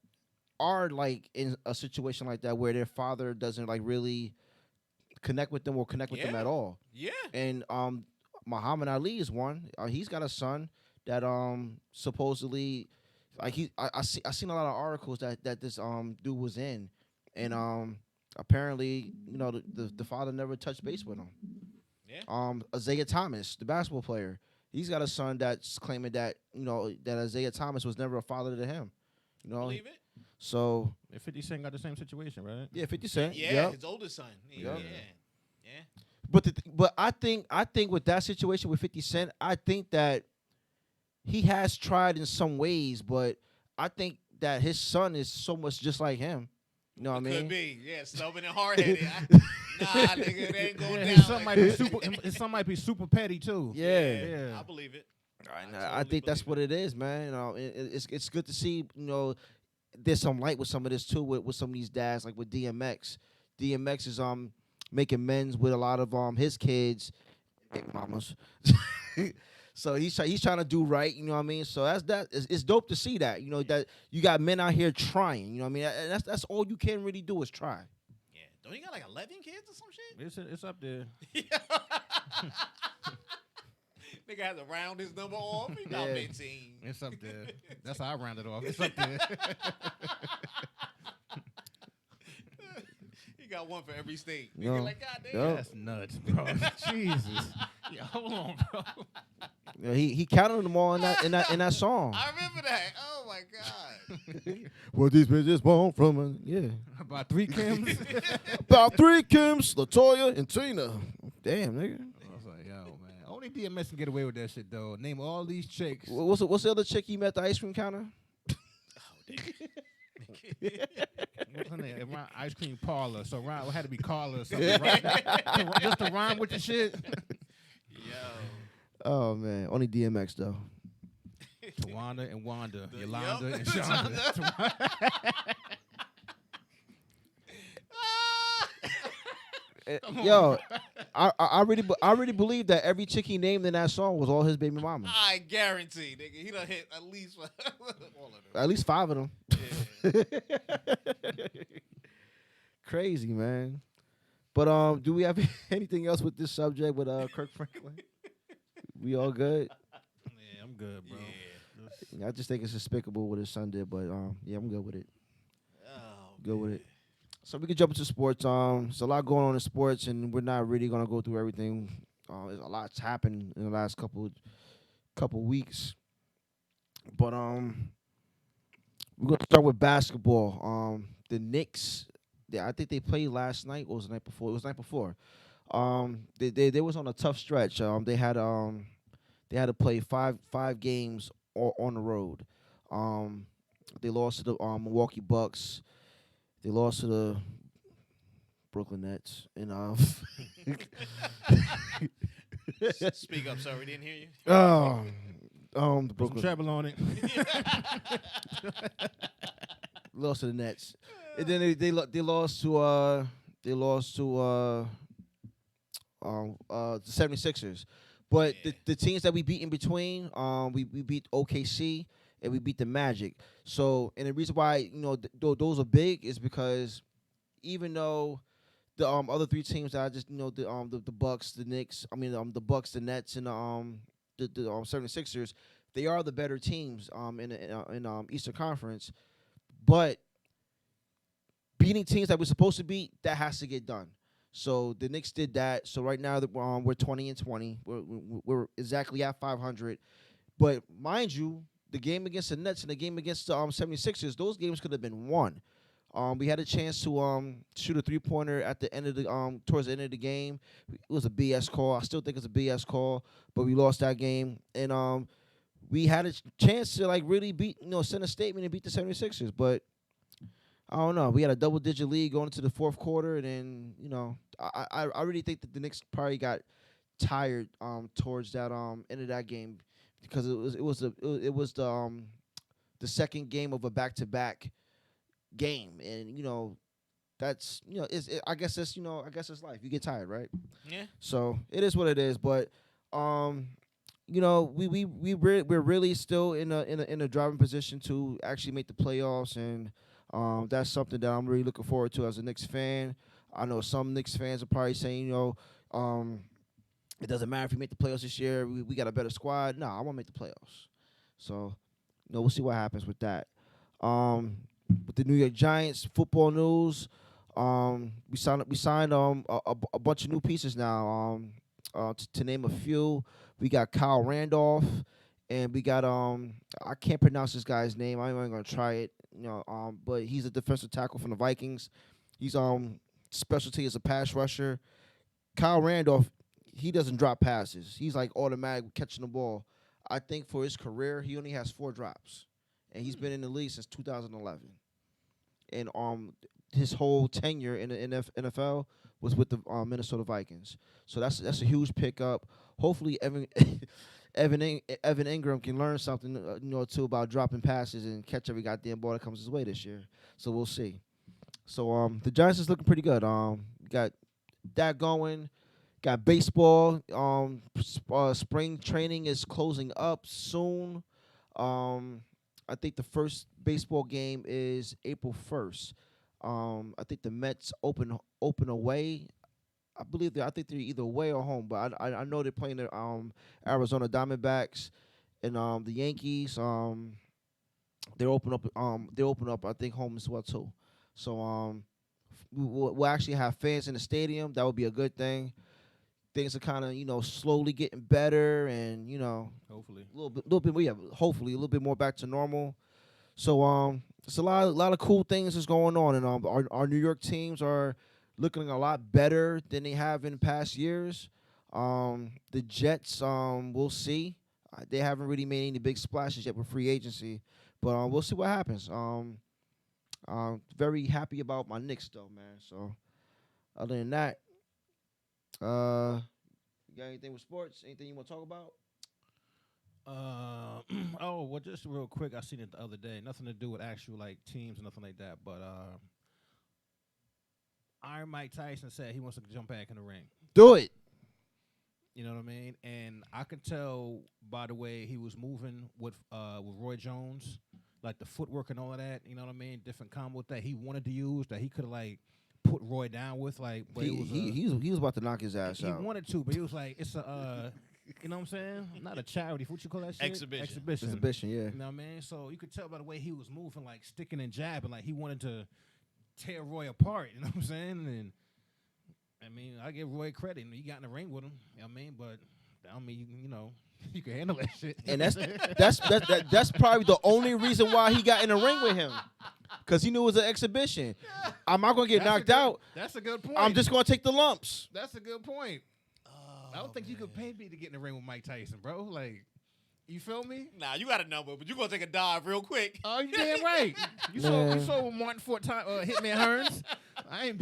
are like in a situation like that where their father doesn't like really connect with them or connect with them at all. Yeah. And Muhammad Ali is one. He's got a son that supposedly like I seen a lot of articles that this dude was in, and apparently, the father never touched base with him. Yeah. Isaiah Thomas, the basketball player, he's got a son that's claiming that that Isaiah Thomas was never a father to him. Believe it? So If 50 Cent got the same situation, right? yeah, 50 Cent. Yeah, Yep. his oldest son. Yep. Yeah. But I think with that situation with 50 Cent, I think that he has tried in some ways, but I think that his son is so much just like him. You know what I mean? Could be. Yeah, stubborn and hard headed. Nah, nigga, it ain't going down. His son, like might be that. super, his son might be super petty too. Yeah. Yeah. I believe it. I think that's what it is, man. It's good to see. There's some light with some of this too, with some of these dads, like with DMX. DMX is making amends with a lot of his kids, big mamas. So he's trying to do right, you know what I mean? So it's dope to see that, that you got men out here trying, you know what I mean? And that's all you can really do is try. Yeah. Don't he got like 11 kids or some shit? It's up there. Nigga has to round his number off. He got Yeah. 15. It's up there. That's how I round it off. It's up there. He got one for every state. Yo. Nigga like, God damn. Yo. That's nuts, bro. Jesus. Yeah, hold on, bro. He counted them all in that song. I remember that. Oh my God. Well, these bitches born from About 3 Kims. about 3 Kims, Latoya, and Tina. Damn, nigga. I was like, yo, man. Only DMS can get away with that shit, though. Name all these chicks. What's the other chick he met at the ice cream counter? What's her name? Around ice cream parlor. So around, it had to be Carla or something, right? Just to rhyme with the shit. Yo. Oh man, only DMX though. Tawanda and Wanda. The- Yolanda yup. and Shonda. Yo, I really believe that every chick he named in that song was all his baby mamas. I guarantee, nigga. He done hit at least all of them. At least 5 of them. Yeah. Crazy, man. But do we have anything else with this subject with Kirk Franklin? We all good? Yeah, I'm good, bro. Yeah. I just think it's despicable what his son did, but yeah, I'm good with it. Oh, Good with it. So we can jump into sports. There's a lot going on in sports, and we're not really gonna go through everything. There's a lot's happened in the last couple weeks, but we're gonna start with basketball. The Knicks, I think they played last night. Or was it the night before? It was the night before. They was on a tough stretch. They had to play five games on the road. They lost to the Milwaukee Bucks. They lost to the Brooklyn Nets, and Speak up, sir. We didn't hear you. the Put some Brooklyn treble on it. lost to the Nets, and then they lost to the 76ers. But Yeah. the teams that we beat in between, we beat OKC and we beat the Magic. So, and the reason why those are big is because even though the other 3 teams that I just the Bucks, the Knicks, the Bucks, the Nets, and the 76ers, they are the better teams in Eastern Conference. But beating teams that we're supposed to beat, that has to get done. So the Knicks did that. So right now we're 20-20. We're exactly at 500. But mind you, the game against the Nets and the game against the 76ers, those games could have been won. We had a chance to shoot a 3-pointer at the end of the towards the end of the game. It was a BS call. I still think it's a BS call, but we lost that game. And we had a chance to really beat, send a statement and beat the 76ers, but I don't know. We had a double-digit lead going into the fourth quarter, and then I really think that the Knicks probably got tired towards that end of that game because it was the second game of a back-to-back game, and that's I guess it's life. You get tired, right? Yeah. So it is what it is, but we're really still in a driving position to actually make the playoffs, and that's something that I'm really looking forward to as a Knicks fan. I know some Knicks fans are probably saying, it doesn't matter if we make the playoffs this year. We got a better squad. No, I want to make the playoffs. So, we'll see what happens with that. With the New York Giants football news, We signed a bunch of new pieces now. To name a few, we got Kyle Randolph, and we got I can't pronounce this guy's name. I'm not even gonna try it. But he's a defensive tackle from the Vikings. He's specialty as a pass rusher. Kyle Randolph, he doesn't drop passes. He's like automatic catching the ball. I think for his career, he only has 4 drops, and he's been in the league since 2011. And his whole tenure in the NFL was with the Minnesota Vikings. So that's a huge pickup. Hopefully, Evan Ingram can learn something, too, about dropping passes and catch every goddamn ball that comes his way this year. So we'll see. So the Giants is looking pretty good. Got that going. Got baseball. Spring training is closing up soon. I think the first baseball game is April 1st. I think the Mets open away. I think they're either away or home, but I know they're playing the Arizona Diamondbacks, and the Yankees. They open up. I think home as well too. So we'll actually have fans in the stadium. That would be a good thing. Things are kind of slowly getting better, and Hopefully. a little bit. We have hopefully a little bit more back to normal. So it's a lot of cool things is going on, and our New York teams are looking a lot better than they have in past years. The Jets, we'll see. They haven't really made any big splashes yet with free agency, but we'll see what happens. Very happy about my Knicks though, man. So other than that, you got anything with sports? Anything you want to talk about? Well, just real quick, I seen it the other day. Nothing to do with actual teams or nothing like that. But Iron Mike Tyson said he wants to jump back in the ring. Do it. You know what I mean? And I could tell by the way he was moving with Roy Jones, like the footwork and all of that. You know what I mean? Different combos that he wanted to use that he could have put Roy down with. But he was about to knock his ass out. He wanted to, but he was like, it's a. You know what I'm saying? Not a charity. What you call that shit? Exhibition, yeah. You know what I mean? So you could tell by the way he was moving, sticking and jabbing, he wanted to tear Roy apart. You know what I'm saying? And I mean, I give Roy credit. He got in the ring with him. You know what I mean? But I mean, you can handle that shit. And that's probably the only reason why he got in the ring with him. Because he knew it was an exhibition. I'm not going to get knocked out. That's a good point. I'm just going to take the lumps. That's a good point. I don't think you could pay me to get in the ring with Mike Tyson, bro. You feel me? Nah, you got a number, but you gonna take a dive real quick. Oh, you damn right. You saw Martin Fort Hitman Hearns. I ain't.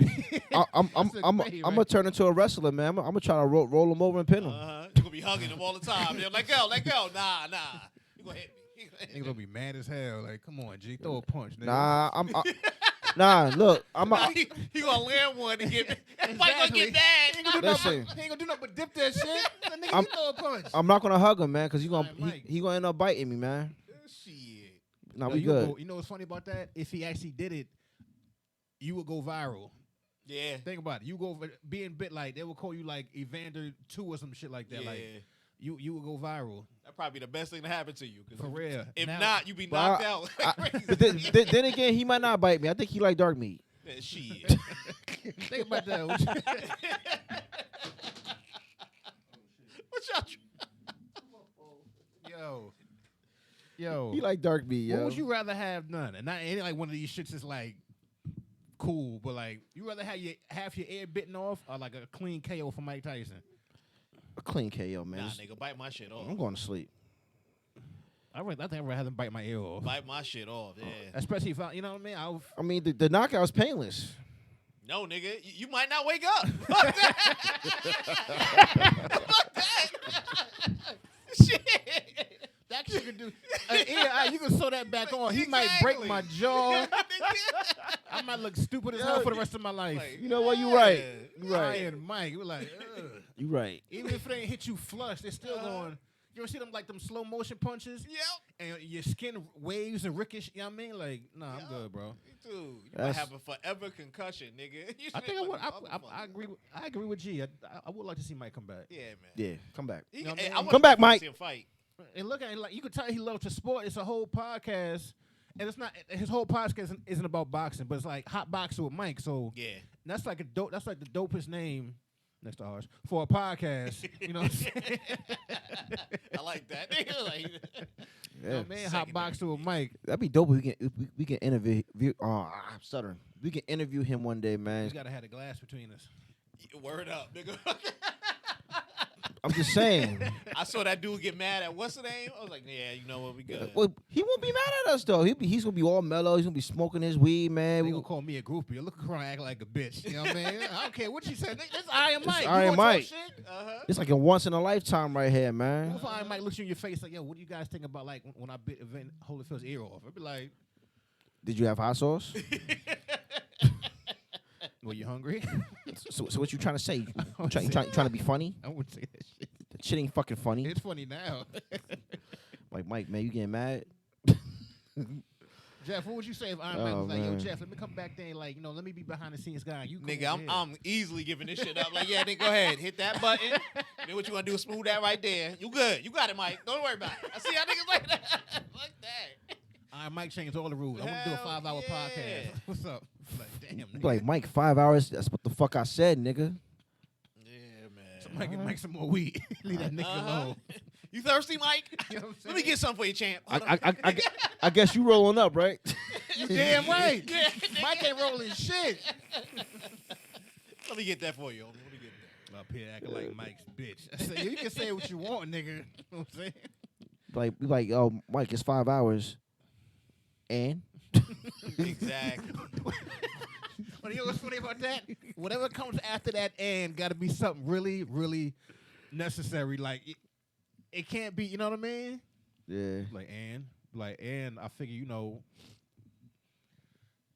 I'm gonna turn into a wrestler, man. I'm gonna try to roll him over and pin him. You gonna be hugging him all the time. They're let go. Nah. You gonna hit me? Nigga gonna be mad as hell. Come on, G, throw a punch, nigga. Nah, look, he gonna land one and get. Everybody gonna get mad. He ain't gonna do nothing but dip that shit. That nigga throw a punch. I'm not gonna hug him, man, because he gonna end up biting me, man. Shit. Nah, we good. You know what's funny about that? If he actually did it, you would go viral. Yeah. Think about it. You go being bit they would call you Evander 2 or some shit like that. Yeah. You would go viral. That'd probably be the best thing to happen to you. For real. If not, you be knocked out. But then again, he might not bite me. I think he like dark meat. Yeah, shit. Think about that. What y'all? Yo. He like dark meat, yo. What would you rather have none? And not any one of these shits is cool, but you rather have half your ear bitten off or a clean KO from Mike Tyson? A clean KO, man. Nah, nigga, bite my shit off. I'm going to sleep. I think I'd rather have him bite my ear off. Bite my shit off, yeah. Especially if you know what I mean? The knockout's painless. No, nigga, you might not wake up. Fuck that. Shit. That shit could do. You can sew that back on. He might break my jaw. I might look stupid as hell for the rest of my life. You know what? You right. You right. And Mike, we're ugh. You right. Even if it ain't hit you flush, they're still going. You ever see them slow motion punches? Yep. And your skin waves and ricochet. You know what I mean? Nah, I'm good, bro. Dude, you might have a forever concussion, nigga. I think I would. I agree. I agree with G. I would like to see Mike come back. Yeah, man. Yeah, come back. You know what I mean? Come back, Mike. See him fight. And look at it, you could tell he loves the sport. It's a whole podcast, And it's not his whole podcast isn't about boxing, but it's like Hot Boxing with Mike. So Yeah. that's like that's like the dopest name next to ours for a podcast. You know what I'm saying? I like that. Like, You know what I mean? Hot Boxing with Mike. That'd be dope. We can interview. I'm stuttering. We can interview him one day, man. We gotta have a glass between us. word up, nigga. I'm just saying. I saw that dude get mad at what's the name? I was like, yeah, you know what, we good. Well, he won't be mad at us though. He's gonna be all mellow. He's gonna be smoking his weed, man. They gonna call me a groupie. Look around, act like a bitch. You know what I mean? I don't care what you said. This Iron Mike. Iron Mike. Shit? It's like a once in a lifetime right here, man. What if Iron Mike looks you in your face like, yo, what do you guys think about like when I bit Event Holyfield's ear off? I'd be like, Did you have hot sauce? well, you hungry? so what you trying to say? You trying to be funny? I wouldn't say that shit. That shit ain't fucking funny. It's funny now. Like, Mike, man, you getting mad? Jeff, what would you say if Iron Mike was like, yo, man. Jeff, let me come back there and like, let me be behind the scenes guy. You come Nigga, over here. I'm easily giving this shit up. Like, yeah, then go ahead, hit that button. Then what you gonna do is smooth that right there. You good. You got it, Mike. Don't worry about it. I see how niggas like that. Like that. Iron Mike changed all the rules. I want to do a Hell 5-hour yeah. podcast. What's up? Like, damn, You nigga. be like, Mike, 5 hours? That's what the fuck I said, nigga. Yeah, man. Somebody can make some more weed. Leave that nigga alone. You thirsty, Mike? You know what I'm Let me saying? get something for you, champ. Hold on. I guess you rolling up, right? You damn right. Yeah, Mike ain't rolling shit. Let me get that for you. Let me get that. Up here acting like Mike's bitch. I said, you can say what you want, nigga. You know what I'm saying? Like, oh, Mike, it's 5 hours. And? Exactly. But you know what's funny about that? Whatever comes after that and got to be something really, really necessary. Like, it can't be, you know what I mean? Yeah. And I figure,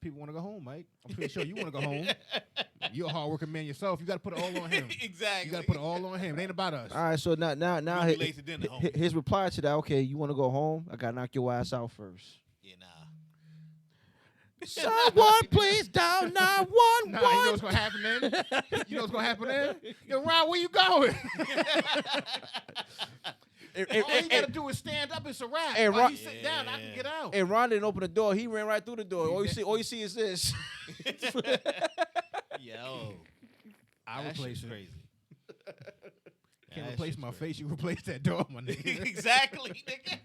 people want to go home, Mike. I'm pretty sure you want to go home. You're a hardworking man yourself. You got to put it all on him. Exactly. You got to put it all on him. It ain't about us. All right, so now We'll be late to dinner, homie. his reply to that, okay, you want to go home? I got to knock your ass out first. Yeah, nah. Someone please dial 911. Nah, you know what's going to happen then? You know what's going to happen then? Yo, Ron, where you going? All you got to do is stand up. It's a wrap. Hey, While Ron- you sit down, I can get out. And Ron didn't open the door. He ran right through the door. All you see is this. Yo. I That replace shit's it. crazy. Can't That replace shit's my crazy. face. You replace that door, my nigga. Exactly, nigga.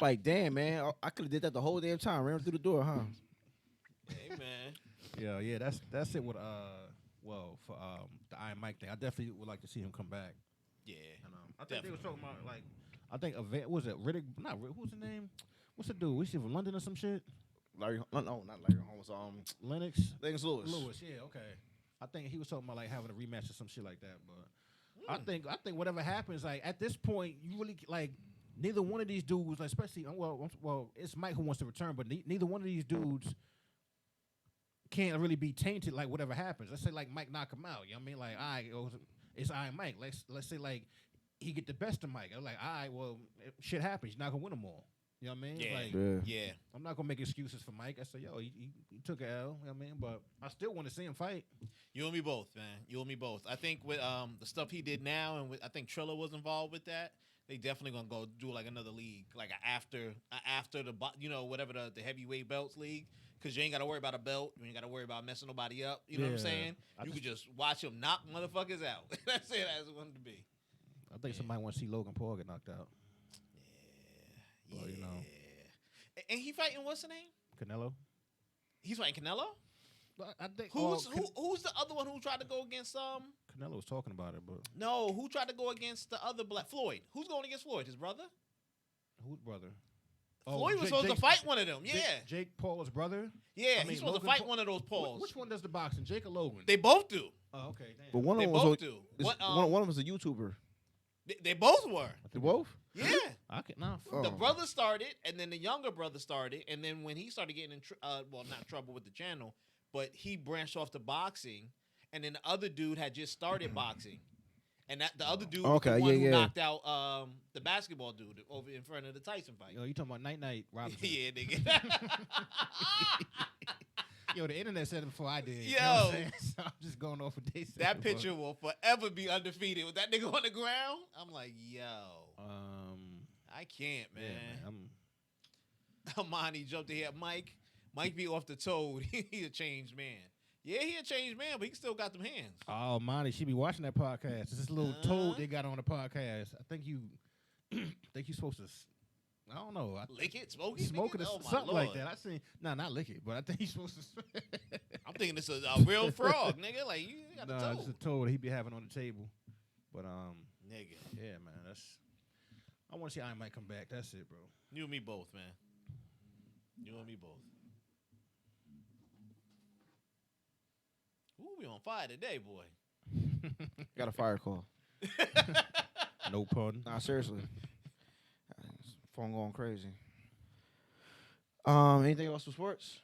Like, damn, man. I could have did that the whole damn time. Ran through the door, huh? Hey, man. Yeah, that's it with for the Iron Mike thing. I definitely would like to see him come back. Yeah. And, I think they were talking about like what was it Riddick? Not Riddick. Who's the name? What's the dude? Was he from London or some shit? No, not Larry Holmes. Lennox Lennox Lewis. Yeah, okay. I think he was talking about like having a rematch or some shit like that. But I think whatever happens, like at this point, you really like neither one of these dudes, like, especially well, it's Mike who wants to return, but neither one of these dudes can't really be tainted. Like whatever happens, let's say like Mike knock him out. You know what I mean? Like, all right, it's Iron Mike. Let's say like he get the best of Mike. I'm like, all right, well, shit happens. You're not gonna win them all. You know what I mean? Yeah. Like, Yeah. I'm not gonna make excuses for Mike. I say, yo, he took an L. You know what I mean? But I still want to see him fight. You and me both, man. You and me both. I think with the stuff he did now, and I think Triller was involved with that. They definitely gonna go do like another league, like after the whatever the heavyweight belts league, because you ain't gotta worry about a belt. You ain't gotta worry about messing nobody up. You know what I'm Yeah. saying? You could just watch him knock motherfuckers out. That's it. As it wanted to be. I think somebody wants to see Logan Paul get knocked out. Yeah. Well, you know. And he fighting what's the name? Canelo. He's fighting Canelo. I think Who's the other one who tried to go against Canelo was talking about it, but No, who tried to go against the other black Floyd? Who's going against Floyd? His brother? whose brother? Floyd was supposed to fight one of them. Yeah. Jake Paul's brother. Yeah, I mean, he's supposed to Logan fight Paul- one of those Pauls. Which one does the boxing, Jake or Logan? They both do. Oh, okay. Damn. But one They of them both was do. is- What, one of them was a YouTuber. They both were. They both? Yeah. I can nah. Oh. The brother started, and then the younger brother started, and then when he started getting in, not trouble with the channel, but he branched off to boxing, and then the other dude had just started boxing, and that the other dude was Okay, the one yeah, who yeah. knocked out the basketball dude over in front of the Tyson fight. Yo, you talking about Night Robinson? Yeah, nigga. Yo, the internet said it before I did. Yo. You know what I'm saying? So I'm just going off what they said. That before. picture will forever be undefeated with that nigga on the ground. I'm like, yo, I can't, man. Yeah, man. Amani jumped in here. Mike be off the toad. He a changed man. Yeah, he a changed man, but he still got them hands. Oh, Monty, she be watching that podcast. It's this little toad they got on the podcast. I think you supposed to. I don't know. Lick it, smoke it, smoke it, nigga? or Oh, my something Lord. like that. I seen. Nah, not lick it, but I think he's supposed to. I'm thinking it's a real frog, nigga. Like you got the Nah, toad. it's a toad he be having on the table. But Nigga, yeah, man, that's. I want to see I might come back. That's it, bro. you and me both, man. You and me both. Ooh, we on fire today, boy. Got a fire call. No pun. Nah, seriously. Phone going crazy. Anything else for sports?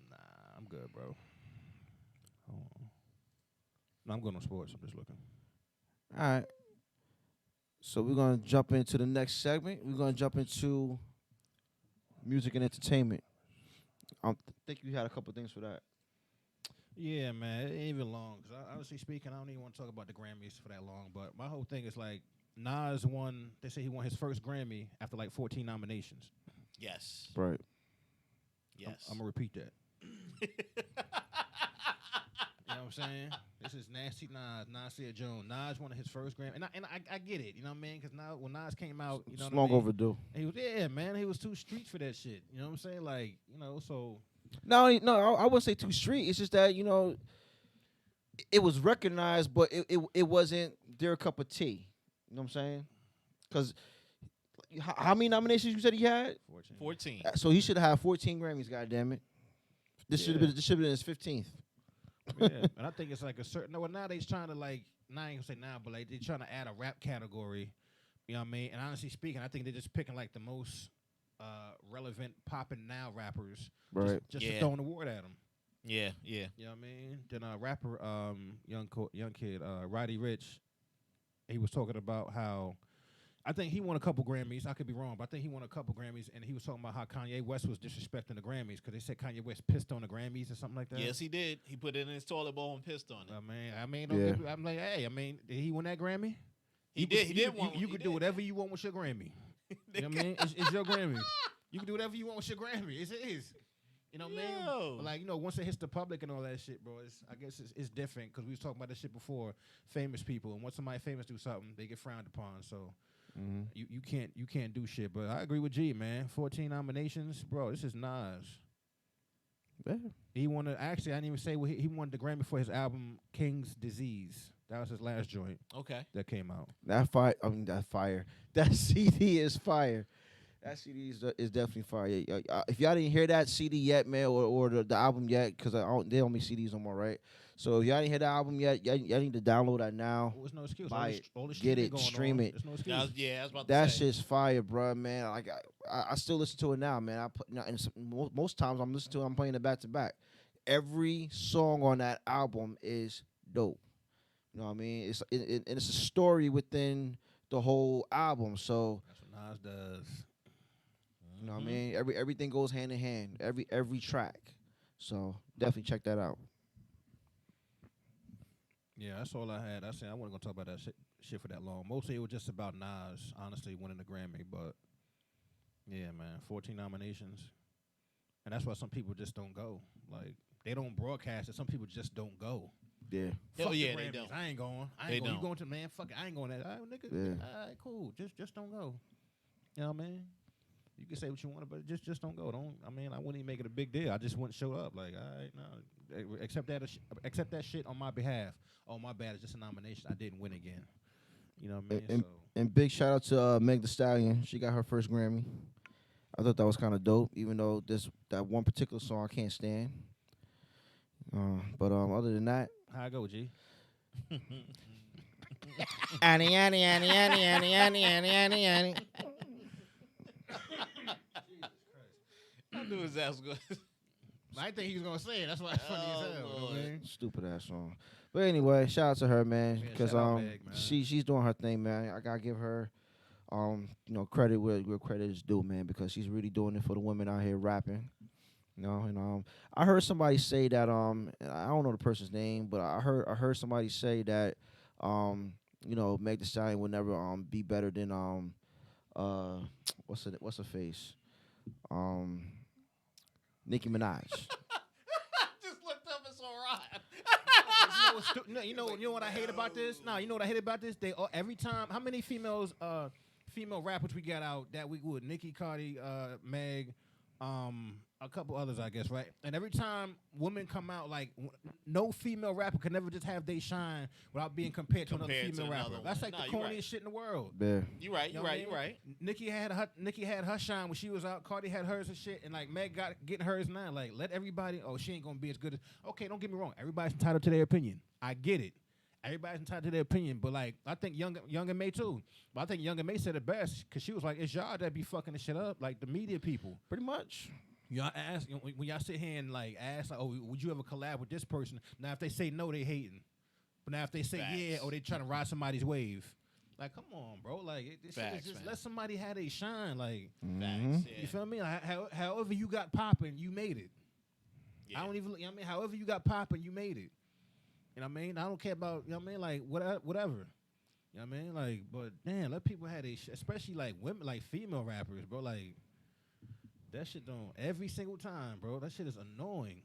Nah, I'm good, bro. Hold on. No, I'm good on sports. I'm just looking. All right. So we're gonna jump into the next segment. We're gonna jump into music and entertainment. I think you had a couple things for that. Yeah, man, it ain't even long. Cause honestly speaking, I don't even want to talk about the Grammys for that long. But my whole thing is like Nas won. They say he won his first Grammy after like 14 nominations. Yes. Right. Yes. I'm gonna repeat that. You know what I'm saying? This is Nasty Nas, Nasir Jones. Nas won his first Grammy, and I get it. You know what I mean? Because now when Nas came out, you know It's what I long mean? overdue. He was man. He was too street for that shit. You know what I'm saying? Like so. No, I wouldn't say too street. It's just that it was recognized, but it wasn't their cup of tea. You know what I'm saying? Because how many nominations you said he had? 14. So he should have had 14 Grammys. God damn it! This should have been his 15th. Yeah, and I think it's like a certain. Well, now they're trying to like. Now I ain't gonna say now, but like they're trying to add a rap category. You know what I mean? And honestly speaking, I think they're just picking like the most relevant popping now rappers, Right. Just to throw an award at them. Yeah, yeah. You know what I mean? Then a rapper, young kid, Roddy Rich, he was talking about how. I think he won a couple Grammys. I could be wrong, but I think he won a couple Grammys, and he was talking about how Kanye West was disrespecting the Grammys because they said Kanye West pissed on the Grammys or something like that. Yes, he did. He put it in his toilet bowl and pissed on it. I'm like, hey, did he win that Grammy? He did. He did one. You could do whatever you want with your Grammy. You know what I mean? It's your Grammy. You can do whatever you want with your Grammy. It is. You know what I mean? But like, once it hits the public and all that shit, bro, I guess it's different because we was talking about this shit before. Famous people, and once somebody famous do something, they get frowned upon. So you can't do shit. But I agree with G, man. 14 nominations, bro. This is Nas. Yeah. He won actually, I didn't even say he won the Grammy for his album King's Disease. That was his last joint. Okay. That came out. That fire. That CD is fire. That CD is definitely fire. If y'all didn't hear that CD yet, man, or the album yet, because they don't make CDs no more, right? So if y'all didn't hear the album yet, y'all need to download that now. There's no excuse. Buy it. All the Get it. going Stream on. it. There's no excuse. I was about to That say. shit's fire, bro, man. Like I still listen to it now, man. Most times I'm listening to it, I'm playing it back to back. Every song on that album is dope. You know what I mean? It's a story within the whole album. So That's what Nas does. you know what I mean? Everything goes hand in hand. Every track. So definitely check that out. Yeah, that's all I had. I said I wasn't gonna talk about that shit for that long. Mostly it was just about Nas, honestly, winning the Grammy. But yeah, man, 14 nominations, and that's why some people just don't go. Like they don't broadcast it. Some people just don't go. Yeah. Hell Fuck the yeah, they Grammys. don't. I ain't going. They You don't. going to man? Fuck it. I ain't going that. All right, nigga. Yeah. All right, cool. Just don't go. You know what I mean? You can say what you want, but just don't go. I wouldn't even make it a big deal. I just wouldn't show up. Like, all right, no, accept that shit on my behalf. Oh, my bad. It's just a nomination. I didn't win again. You know what I mean? And big shout out to Meg Thee Stallion. She got her first Grammy. I thought that was kind of dope, even though that one particular song I can't stand. But other than that, How I go, G? Annie, Annie, Annie, Annie, Annie, Annie, Annie, Annie, Annie. I knew his ass was good. I didn't think he was gonna say it. That's why it's funny as hell. You know what I mean? Stupid ass song. But anyway, shout out to her, man, Yeah, because shout out Meg, man. she's doing her thing, man. I gotta give her credit where credit is due, man, because she's really doing it for the women out here rapping. And I heard somebody say that I don't know the person's name, but I heard somebody say that Meg Thee Stallion would never be better than what's her face? Nicki Minaj. Just looked up and saw Rod. You know what I hate about this? No, you know what I hate about this? They every time. How many female rappers we got out that week? With Nicki, Cardi, Meg, a couple others, I guess, right? And every time women come out, like no female rapper can never just have they shine without being compared to another female rapper. That's like the corniest shit in the world. Yeah. You right. You're right. Nicki had her shine when she was out. Cardi had hers and shit, and like Meg getting hers now. Like let everybody. Oh, she ain't gonna be as good as. Okay, don't get me wrong. Everybody's entitled to their opinion. I get it. Everybody's entitled to their opinion, but like I think Young and May too. But I think Young and May said it best because she was like, "It's y'all that be fucking the shit up, like the media people." Pretty much. Y'all ask when y'all sit here and like ask, like, "Oh, would you ever collab with this person?" Now, if they say no, they hating. But now, if they say yeah, or they trying to ride somebody's wave, like, come on, bro, like this shit is just let somebody have they shine, like. Facts, yeah. You feel me? Like, however you got popping, you made it. Yeah. I don't even. You know what I mean, however you got popping, you made it. You know what I mean? I don't care about, you know what I mean? Like, whatever. You know what I mean? Like, but damn, let people have their shit, especially like women, like female rappers, bro. Like, that shit don't, every single time, bro. That shit is annoying.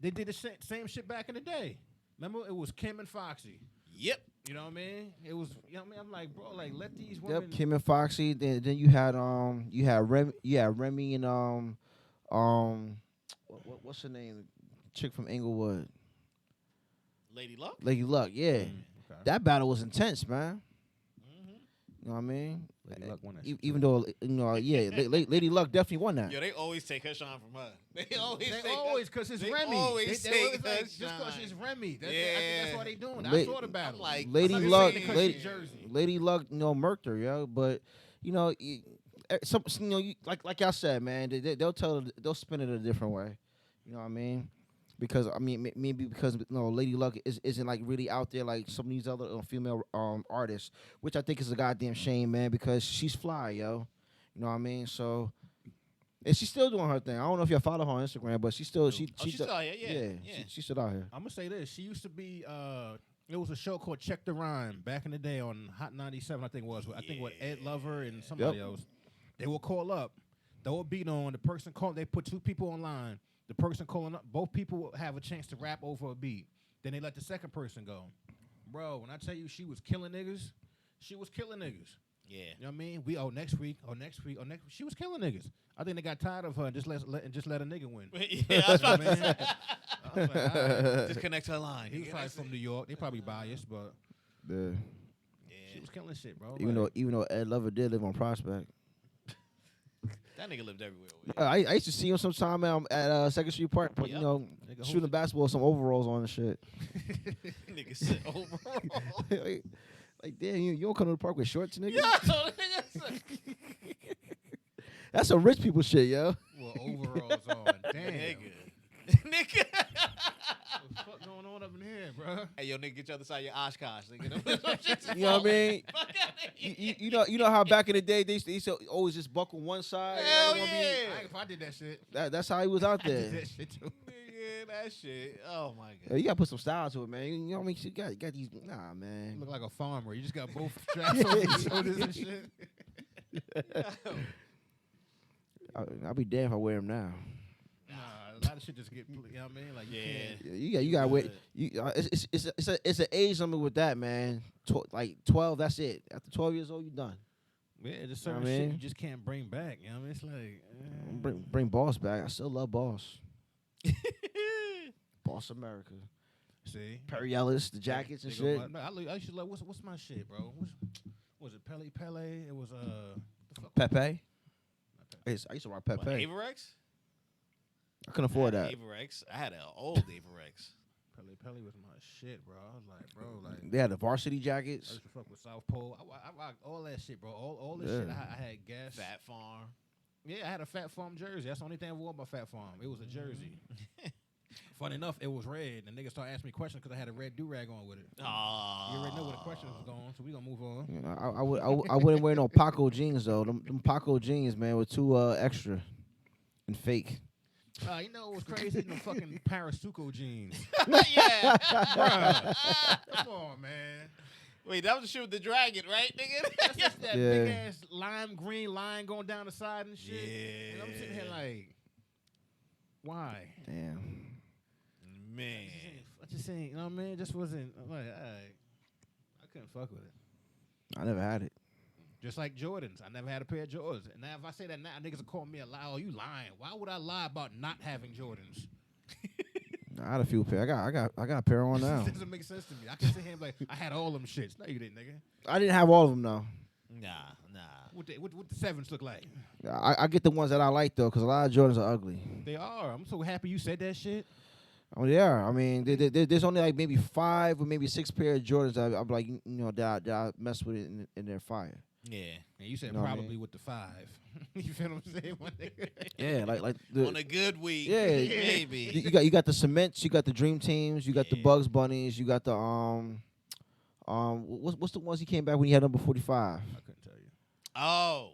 They did the same shit back in the day. Remember? It was Kim and Foxy. Yep. You know what I mean? It was, you know what I mean? I'm like, bro, like, let these women. Yep, Kim and Foxy. Then you had Remy and what's her name? Chick from Inglewood. Lady Luck? Lady Luck, yeah. Okay. That battle was intense, man. Mm-hmm. You know what I mean? Lady Luck won that E- shit, even too. though, Lady Luck definitely won that. Yo, they always take her shine from her. They Always, because it's they Remy. always They take always like, her just because shine. it's Remy. I think that's why they doing. La- I saw the battle. I'm like, Lady I'm Luck, saying- Lady Luck, murked her, yo. But like y'all said, man, they'll spin it a different way. You know what I mean? Because maybe because Lady Luck isn't like really out there like some of these other female artists, which I think is a goddamn shame, man. Because she's fly, yo. You know what I mean? So, and she's still doing her thing. I don't know if you follow her on Instagram, but she's still she's still out here, yeah. She's still out here. I'm gonna say this. She used to be. It was a show called Check the Rhyme back in the day on Hot 97. I think it was. I think with Ed Lover and somebody else. They will call up. They will beat on the person. They put two people online. The person calling up, both people will have a chance to rap over a beat. Then they let the second person go. Bro, when I tell you she was killing niggas, she was killing niggas. Yeah. You know what I mean? Next week. She was killing niggas. I think they got tired of her and just let a nigga win. Yeah, I was about to I say. was like, all right. Just connect her line. He was probably from New York. They probably biased, but Yeah. she was killing shit, bro. Even though Ed Lover did live on Prospect. That nigga lived everywhere. I used to see him sometime at Second Street Park, but Yep. Nigga shooting basketball with some overalls on and shit. Nigga said overall. like damn, you don't come to the park with shorts, nigga. Yeah, so nigga said. That's some rich people shit, yo. Well, overalls on. Damn. Nigga. What the fuck going on up in here, bro? Hey, yo, nigga, get your other side of your Oshkosh, nigga. You know what I mean? Fuck outta here. You know how back in the day they used to always just buckle one side. Hell They wanna yeah. If I did that shit, that's how he was out I did there. that shit too. Nigga, that shit. Oh, my Yeah, God. you gotta put some style to it, man. You know what I mean? You got these. Nah, man. You look like a farmer. You just got both straps on your shoulders and shit. I'll be damned if I wear them now. Nah, a lot of shit just get. You know what I mean? Like you can't. Yeah, you gotta wait. It's an age limit with that, man. Like 12, that's it. After 12 years old, you done. Yeah, there's Know certain what I shit mean? you just can't bring back. You know what I mean? It's like. Bring Boss back. I still love Boss. Boss America. See? Perry Ellis, the jackets and They shit. go, I used to like, what's my shit, bro? Was it Pele? It was the fuck- Pepe. I used to rock What, Pepe. Averex? I couldn't afford that. Averex. I had an old Averex. Pele was my shit, bro. I was like, bro, like. They had the varsity I jackets. used to fuck with South Pole. I rocked all that shit, bro. All this shit. I had gas. Fat Farm. Yeah, I had a Fat Farm jersey. That's the only thing I wore about Fat Farm. It was a jersey. Funny enough, it was red. And niggas started asking me questions because I had a red do-rag on with it. Oh. You already know where the questions was going, so we gonna move on. You know, I wouldn't wear no Paco jeans though. Them Paco jeans, man, were too extra and fake. You know what was crazy? Them fucking Parasuco jeans. Yeah. Bruh. Come on, man. Wait, that was the shit with the dragon, right, nigga? That's just that Yeah. big ass lime green line going down the side and shit. Yeah. And I'm sitting here like, why? Damn. Man. I just saying, you know what I mean? It just wasn't. I'm like, all right. I couldn't fuck with it. I never had it. Just like Jordans. I never had a pair of Jordans. And now if I say that now, niggas will call me a lie. Oh, you lying. Why would I lie about not having Jordans? I had a few pair. I got a pair on now. It doesn't make sense to me. I can sit here and be like, I had all them shits. No, you didn't, nigga. I didn't have all of them though. Nah. What the sevens look like? I get the ones that I like though, because a lot of Jordans are ugly. They are. I'm so happy you said that shit. Oh yeah, I mean, there's only like maybe 5 or maybe 6 pair of Jordans I'm like, you know, that I mess with it in their fire. Yeah. And you said You know what I probably mean? with the 5. You feel what I'm saying? my nigga? Yeah, like On a good week. Yeah. Maybe. you got the Cements, you got the Dream Teams, you got the Yeah. Bugs Bunnies, you got the what's the ones he came back when he had number 45? I couldn't tell you. Oh.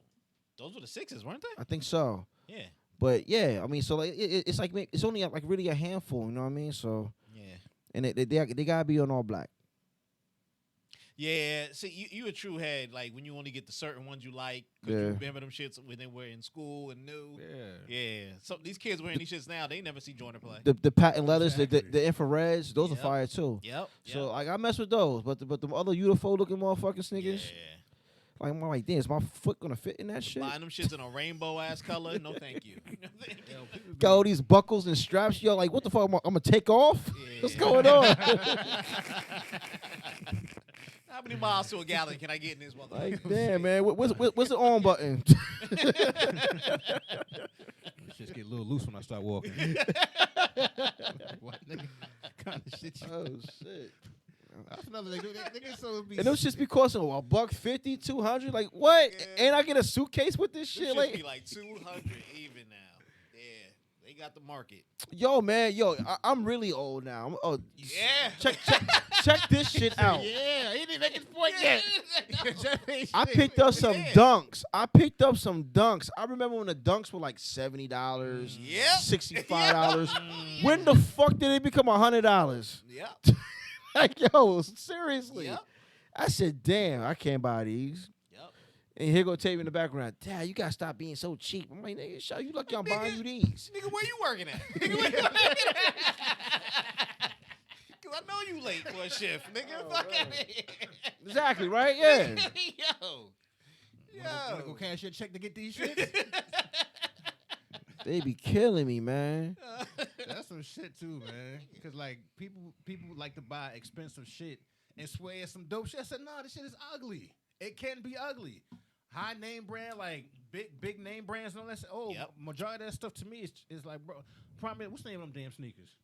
Those were the 6s, weren't they? I think so. Yeah. But yeah, I mean, so like it's like it's only like really a handful, you know what I mean? So Yeah. and they gotta be on all black. Yeah, see, you a true head. Like when you only get the certain ones you like, because Yeah. you remember them shits when they were in school and new. Yeah. Yeah, so these kids wearing these shits now, they never see Jordan play. The patent leathers, Exactly. the infrareds, those Yep. are fire too. Yep. So like I mess with those, but the other UFO looking motherfucking yeah. sneakers, like I'm like, damn, is my foot gonna fit in that shit? Buying them shits in a rainbow ass color, no thank you. No, thank you. Got all these buckles and straps, yo, like what the fuck? I'm gonna take off? Yeah. What's going on? How many miles to a gallon can I get in this motherfucker? Like damn, man, what's the on button? Shit get a little loose when I start walking. What nigga? Kind of shit. Oh shit. That's another thing. Nigga so be. And those shits be costing $150, $200. Like what? Yeah. And I get a suitcase with this This shit. shits Like be like 200 even now. Yeah, they got the market. yo, man, I'm really old now. Yeah. Check this shit out. Yeah, he didn't make his point yet. I picked up some Yeah. dunks. I remember when the dunks were like $70, Yep. $65. When the fuck did it become $100? Yep. Like, yo, seriously. Yep. I said, damn, I can't buy these. Yep. And here go Tavy in the background. Dad, you gotta stop being so cheap. I'm like, nigga, show you lucky I'm buying you these. Nigga, where you working at? Nigga, where you working at? Cause I know you late for a shift, nigga. Fuck out of here. Exactly, right? Yeah. Yo. Wanna go cash your check to get these shits? They be killing me, man. That's some shit too, man. Cause like people like to buy expensive shit and swear it's some dope shit. I said, no, this shit is ugly. It can be ugly. High name brand, like big name brands and all that. Oh, Yep. majority of that stuff to me is like, bro. Probably, what's the name of them damn sneakers?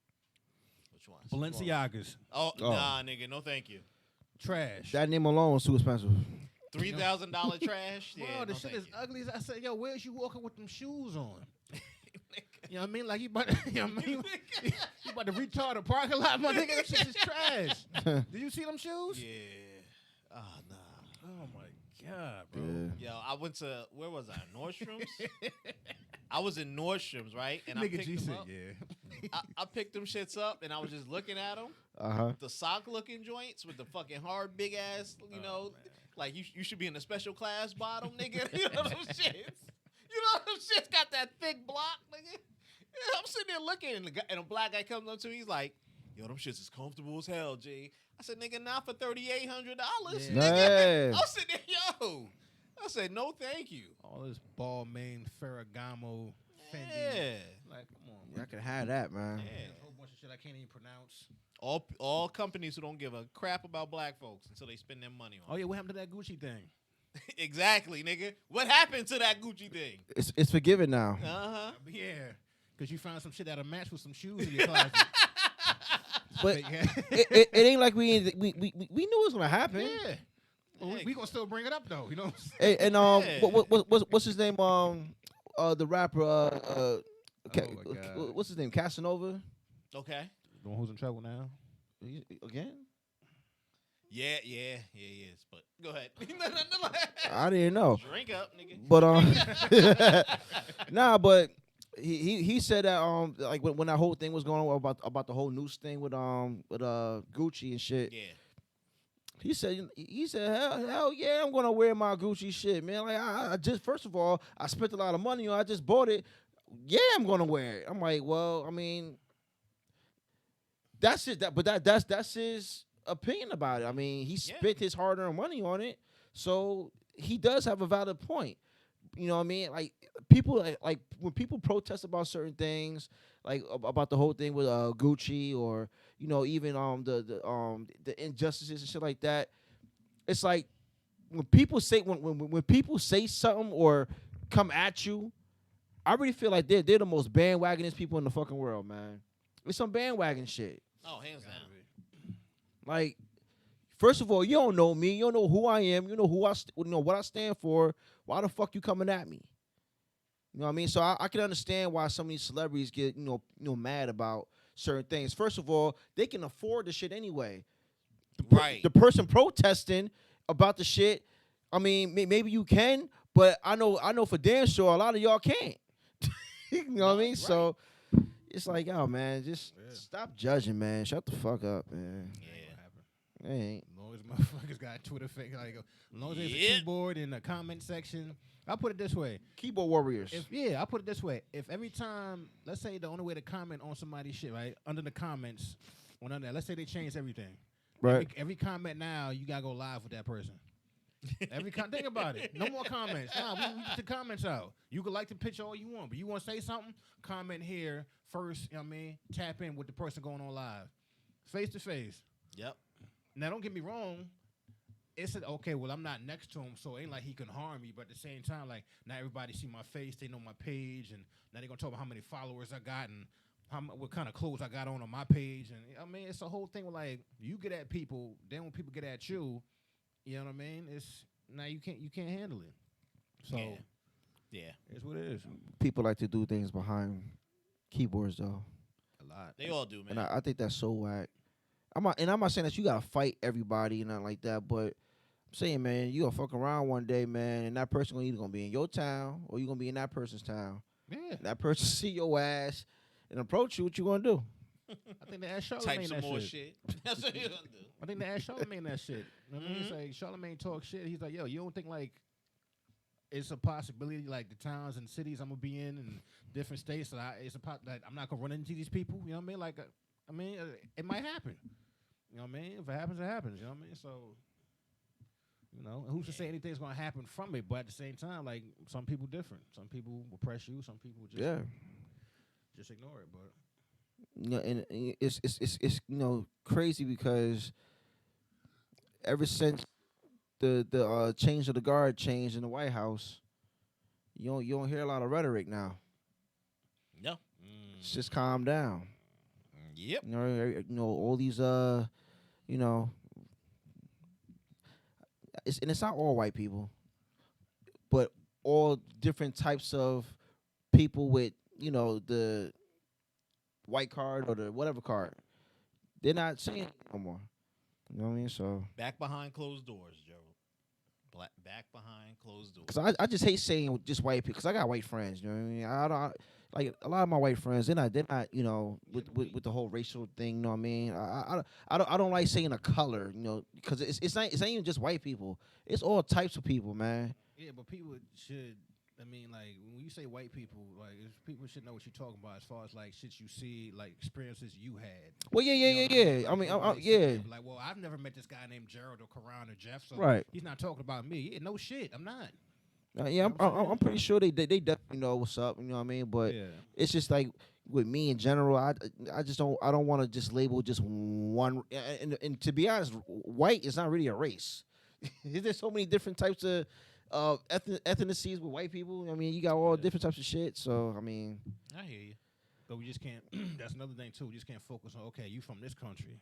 Which ones? Balenciagas. Oh, nah, nigga, no thank you. Trash. That name alone was too expensive. $3,000 trash? Bro, Yeah, the no shit thank is you. ugly. As I said, yo, where's you walking with them shoes on? You know what I mean? Like you about, you know what I mean? You about to retard a parking lot, my nigga. That shit is trash. Did you see them shoes? Yeah. Ah, nah. Oh my god, bro. Yeah. Yo, I went to, where was I? Nordstrom's? I was in Nordstrom's, right? And I Nigga picked G them said, up. yeah. I picked them shits up, and I was just looking at them. Uh-huh. The sock-looking joints with the fucking hard, big-ass, you know, like you should be in a special class bottom, nigga. You know them shits? You know them shits got that thick block, nigga? Yeah, I'm sitting there looking, and a black guy comes up to me, he's like, yo, them shits is comfortable as hell, G. I said, nigga, not for $3,800, Yeah. nigga. Nah. I'm sitting there, yo. I said, no, thank you. All this Balmain, Ferragamo, Fendi. Yeah. Like, come on, Yeah, man. I could have that, man. Yeah. A whole bunch of shit I can't even pronounce. All companies who don't give a crap about black folks until they spend their money on Oh yeah, what happened to that Gucci thing? it. Exactly, nigga. What happened to that Gucci thing? It's forgiven now. Uh-huh. Yeah, because you found some shit that'll match with some shoes in your closet. But yeah. it ain't like we knew it was gonna happen. Yeah. Well, we gonna still bring it up though, you know. Hey, and Yeah. what's his name? The rapper. Oh, my God. What's his name? Casanova. Okay. The one who's in trouble now. Again? Yeah, yes. But go ahead. I didn't know. Drink up, nigga. But nah, but he said that like when that whole thing was going on about the whole news thing with Gucci and shit. Yeah. He said, hell yeah, I'm gonna wear my Gucci shit, man. Like I just first of all, I spent a lot of money on. I just bought it. Yeah, I'm gonna wear it. I'm like, well, I mean, that's it. That's his opinion about it. I mean, he spent his hard-earned money on it, so he does have a valid point. You know what I mean? Like people like when people protest about certain things, like about the whole thing with Gucci or even the injustices and shit like that. It's like when people say when people say something or come at you, I really feel like they're the most bandwagonest people in the fucking world, man. It's some bandwagon shit. Oh, hands down. Like, first of all, you don't know me. You don't know who I am. You know what I stand for. Why the fuck you coming at me? You know what I mean? So I can understand why some of these celebrities get mad about certain things. First of all, they can afford the shit anyway. Right. The person protesting about the shit, I mean, maybe you can, but I know for damn sure a lot of y'all can't. You know what I mean? Right. So it's like, oh man, just stop judging, man. Shut the fuck up, man. Yeah. Ain't. As long as motherfuckers got Twitter fake, like, as long as there's a keyboard in the comment section. I'll put it this way. Keyboard warriors. I'll put it this way. If every time, let's say the only way to comment on somebody's shit, right, under the comments, let's say they changed everything. Right. Every comment now, you got to go live with that person. Think about it. No more comments. Nah, we get the comments out. You can like the picture all you want, but you want to say something, comment here first, you know what I mean? Tap in with the person going on live. Face to face. Yep. Now, don't get me wrong. It's okay, well, I'm not next to him, so it ain't like he can harm me. But at the same time, like, now everybody see my face, they know my page, and now they're going to talk about how many followers I got and what kind of clothes I got on my page. And, I mean, it's a whole thing where, like, you get at people, then when people get at you, you know what I mean? Now you can't handle it. So, yeah. It's what it is. People like to do things behind keyboards, though. A lot. They all do, man. And I think that's so whack. I'm not saying that you gotta fight everybody and nothing like that, but I'm saying, man, you gonna fuck around one day, man, and that person either gonna be in your town or you gonna be in that person's town. Yeah. And that person see your ass and approach you. What you gonna do? I think they asked Charlamagne Type some that more shit. shit. That's what you gonna do. I think they asked Charlamagne that shit. You know what I mean? It's like Charlamagne talk shit. He's like, yo, you don't think like it's a possibility like the towns and cities I'm gonna be in and different states that that I'm not gonna run into these people. You know what I mean? Like, it might happen. You know what I mean? If it happens, it happens. You know what I mean? So, who's to say anything's gonna happen from it? But at the same time, like some people different. Some people will press you. Some people just ignore it. But And it's crazy because ever since the change of the guard changed in the White House, you don't hear a lot of rhetoric now. No. It's just calm down. Yep. All these it's not all white people, but all different types of people with the white card or the whatever card. They're not saying it no more. You know what I mean? So back behind closed doors, Joe. Back behind closed doors. Cause I just hate saying just white people. Cause I got white friends. You know what I mean? I don't like a lot of my white friends. They're not with the whole racial thing. You know what I mean? I don't like saying a color. Because it's not even just white people. It's all types of people, man. Yeah, but people should. I mean, like, when you say white people, like, people should know what you're talking about as far as, like, shit you see, like, experiences you had. Well, yeah. I mean, yeah. Like, well, I've never met this guy named Gerald or Karan or Jeff, so right. He's not talking about me. Yeah, no shit, I'm not. Yeah, I'm pretty sure they definitely know what's up. You know what I mean? But it's just like with me in general, I don't want to just label just one. And to be honest, white is not really a race. There's so many different types of ethnicities with white people. I mean, you got all different types of shit. So I mean, I hear you. But we just can't. That's another thing too. We just can't focus on you from this country.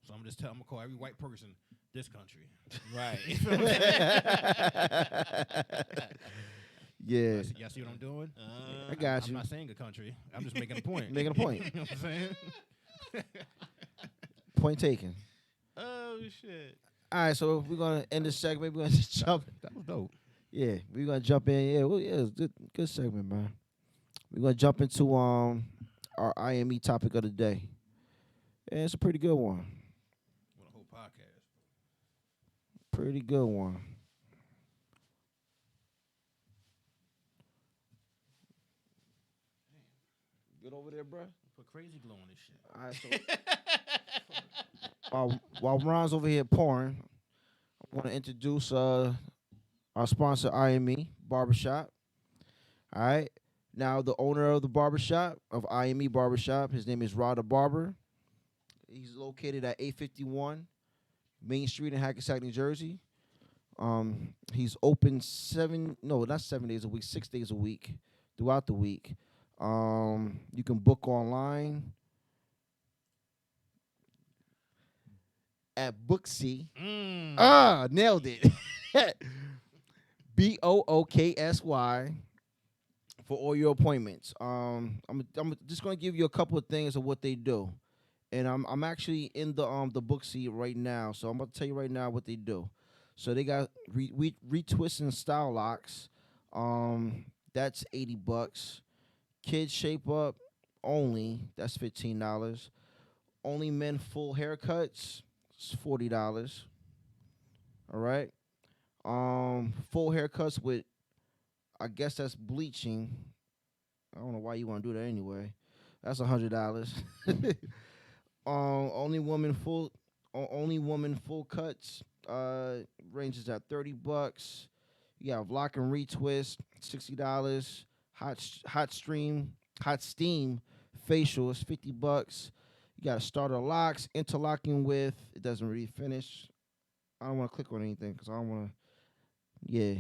So I'm gonna call every white person this country. Right. Yeah. Y'all see what I'm doing? I got you. I'm not saying a country. I'm just making a point. Making a point. You know what I'm saying? Point taken. Oh shit. All right, so we're gonna end this segment. We're gonna just jump. That was dope. Yeah, we're gonna jump in. Yeah, well, yeah, it was good segment, man. We're gonna jump into our IME topic of the day, and it's a pretty good one. What a whole podcast. Pretty good one. Good over there, bro. Put crazy glue on this shit. All right, so while Ron's over here pouring, I want to introduce our sponsor, IME Barbershop. All right. Now, the owner of the barbershop, of IME Barbershop, his name is Rod the Barber. He's located at 851 Main Street in Hackensack, New Jersey. He's open not 7 days a week, 6 days a week, throughout the week. You can book online at Booksy. Nailed it. BOOKSY for all your appointments. I'm just gonna give you a couple of things of what they do, and I'm actually in the Booksy right now, so I'm about to tell you right now what they do. So they got retwist and style locks. That's $80. Kids shape up only. That's $15. Only men full haircuts. It's $40. All right. Full haircuts with, I guess that's bleaching. I don't know why you want to do that anyway. That's $100. Only woman full cuts. Ranges at $30. You have lock and retwist, $60. Hot steam facial is $50. You got starter locks, interlocking with. It doesn't really finish. I don't want to click on anything because I don't want to. Yeah,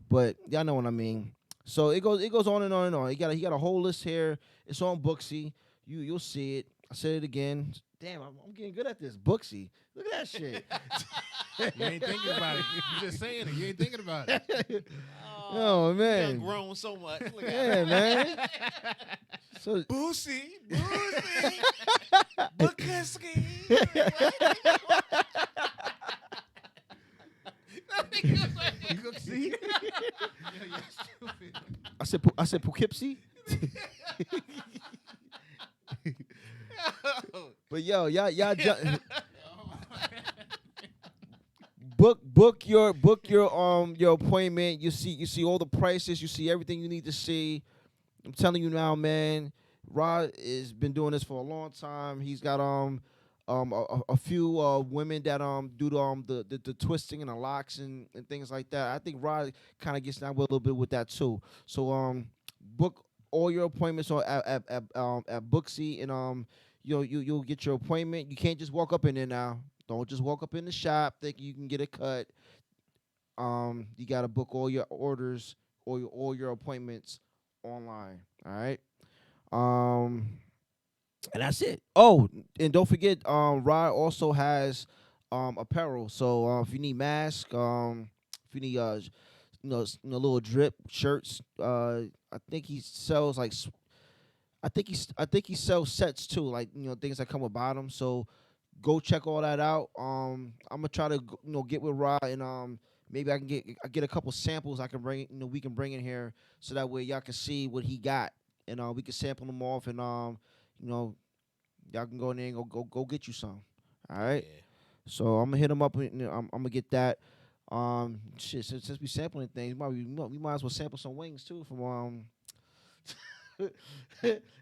but y'all know what I mean. So it goes on and on and on. He got a whole list here. It's on Booksy. You'll see it. I said it again. Damn, I'm getting good at this. Booksy. Look at that shit. You ain't thinking about it. You just saying it. You ain't thinking about it. Oh You man. done grown so much. Look at Yeah, man. So Boosie. Booksy. You look, see? I said Poughkeepsie. But yo, y'all book your appointment. You see all the prices. You see everything you need to see. I'm telling you now, man. Rod has been doing this for a long time. He's got a few women that do the twisting and the locks and things like that. I think Rod kind of gets down with a little bit with that too. So book all your appointments at Booksy, and you'll get your appointment. You can't just walk up in there now. Don't just walk up in the shop thinking you can get a cut. You gotta book all your orders or all your appointments online. All right. And that's it. Oh, and don't forget, Rod also has apparel. So if you need masks, if you need little drip shirts, I think he sells like I think he sells sets too, like things that come with bottoms. So go check all that out. I'm gonna try to get with Rod, and maybe I can get a couple samples I can bring we can bring in here, so that way y'all can see what he got, and we can sample them off, and y'all can go in there and go get you some. All right. Yeah. So I'm gonna hit him up. And, I'm gonna get that. Shit. Since we sampling things, we might as well sample some wings too from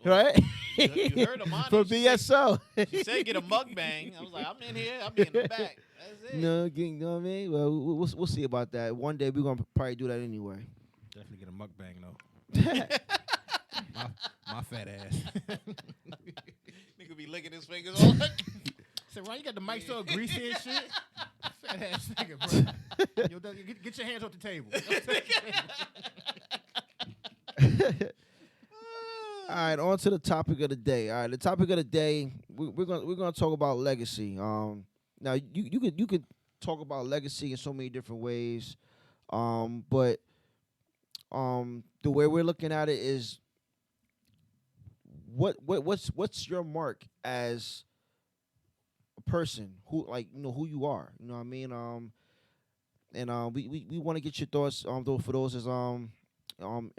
right? You heard him on from it. BSO. She said get a mukbang. I was like, I'm in here. I'll be in the back. That's it. No, you know what I mean? Well, we'll see about that. One day we're gonna probably do that anyway. Definitely get a mukbang though. my fat ass. Nigga be licking his fingers all the Say, Ron, you got the mic so greasy and shit. Fat ass nigga, bro. Yo, get your hands off the table. All right, on to the topic of the day. All right, the topic of the day, we're gonna talk about legacy. Now you could talk about legacy in so many different ways, but the way we're looking at it is what's your mark as a person, who who you are, you know what I mean? And we want to get your thoughts though, for those that's on on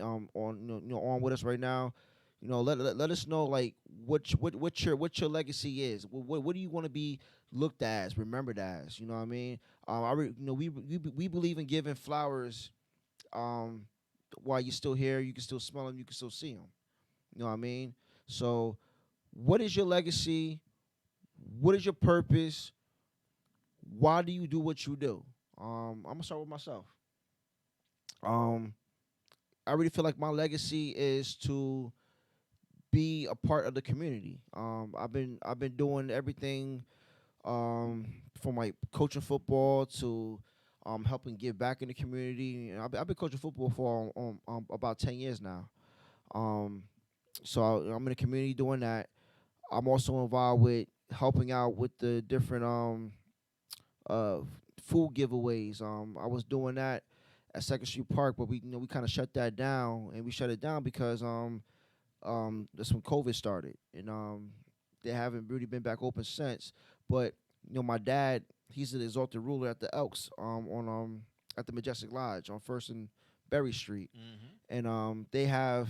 with us right now. Let us know like what your legacy is. What do you want to be looked as, remembered as? You know what I mean? We believe in giving flowers. Um, while you're still here, you can still smell them, you can still see them. You know what I mean? So, what is your legacy? What is your purpose? Why do you do what you do? I'm gonna start with myself. Um, I really feel like my legacy is to be a part of the community. I've been doing everything from like coaching football to helping give back in the community. I've been coaching football for about 10 years now. Um, so I'm in the community doing that. I'm also involved with helping out with the different uh food giveaways. I was doing that at Second Street Park, but we kind of shut that down, and we shut it down because that's when COVID started, and they haven't really been back open since. But my dad, he's an exalted ruler at the Elks on at the Majestic Lodge on First and Berry Street, Mm-hmm. and they have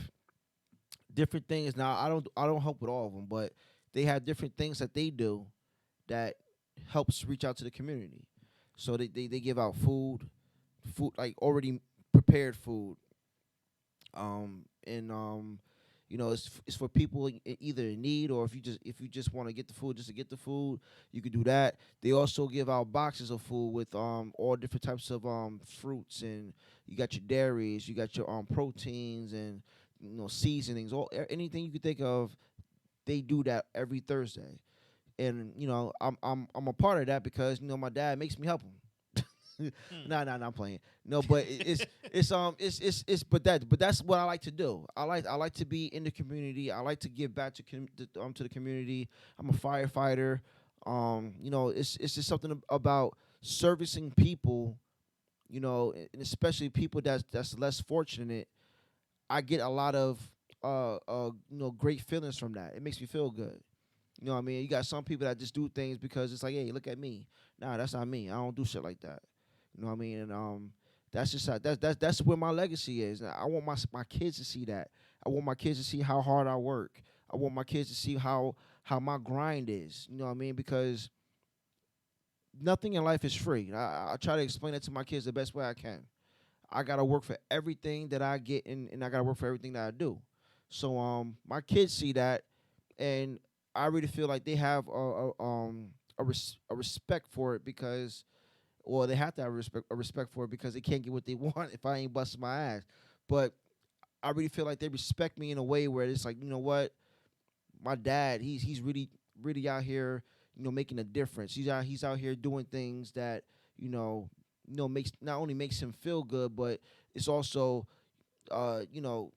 different things. Now I don't help with all of them, but they have different things that they do that helps reach out to the community. So they give out food like already prepared food, and it's for people either in need, or if you just want to get the food just to get the food, you could do that. They also give out boxes of food with all different types of fruits, and you got your dairies, you got your proteins, and seasonings, all anything you could think of. They do that every Thursday, and I'm a part of that because my dad makes me help him. Nah, I'm playing. No, but but that's what I like to do. I like to be in the community. I like to give back to the community. I'm a firefighter. It's just something about servicing people. And especially people that's less fortunate. I get a lot of great feelings from that. It makes me feel good. You know what I mean? You got some people that just do things because it's like, hey, look at me. Nah, that's not me. I don't do shit like that. You know what I mean? And that's just that's where my legacy is. And I want my kids to see that. I want my kids to see how hard I work. I want my kids to see how my grind is. You know what I mean? Because nothing in life is free. I try to explain it to my kids the best way I can. I gotta work for everything that I get, and I gotta work for everything that I do. So my kids see that, and I really feel like they have a respect for it because, well, they have to have a respect for it because they can't get what they want if I ain't busting my ass. But I really feel like they respect me in a way where it's like, you know what, my dad, he's really out here, making a difference. He's out here doing things that makes not only makes him feel good, but it's also uh, you know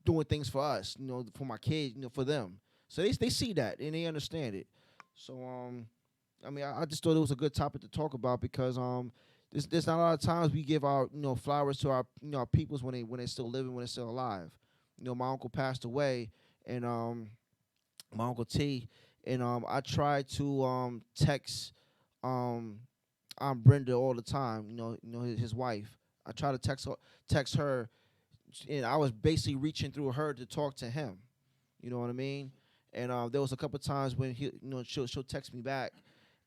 doing things for us, for my kids, for them. So they see that and they understand it. So I mean, I just thought it was a good topic to talk about because there's not a lot of times we give our flowers to our our peoples when they still living, when they're still alive. My uncle passed away, and my uncle T, and I try to text um Brenda all the time. His wife. I try to text her, and I was basically reaching through her to talk to him. You know what I mean? And there was a couple times when she'll text me back,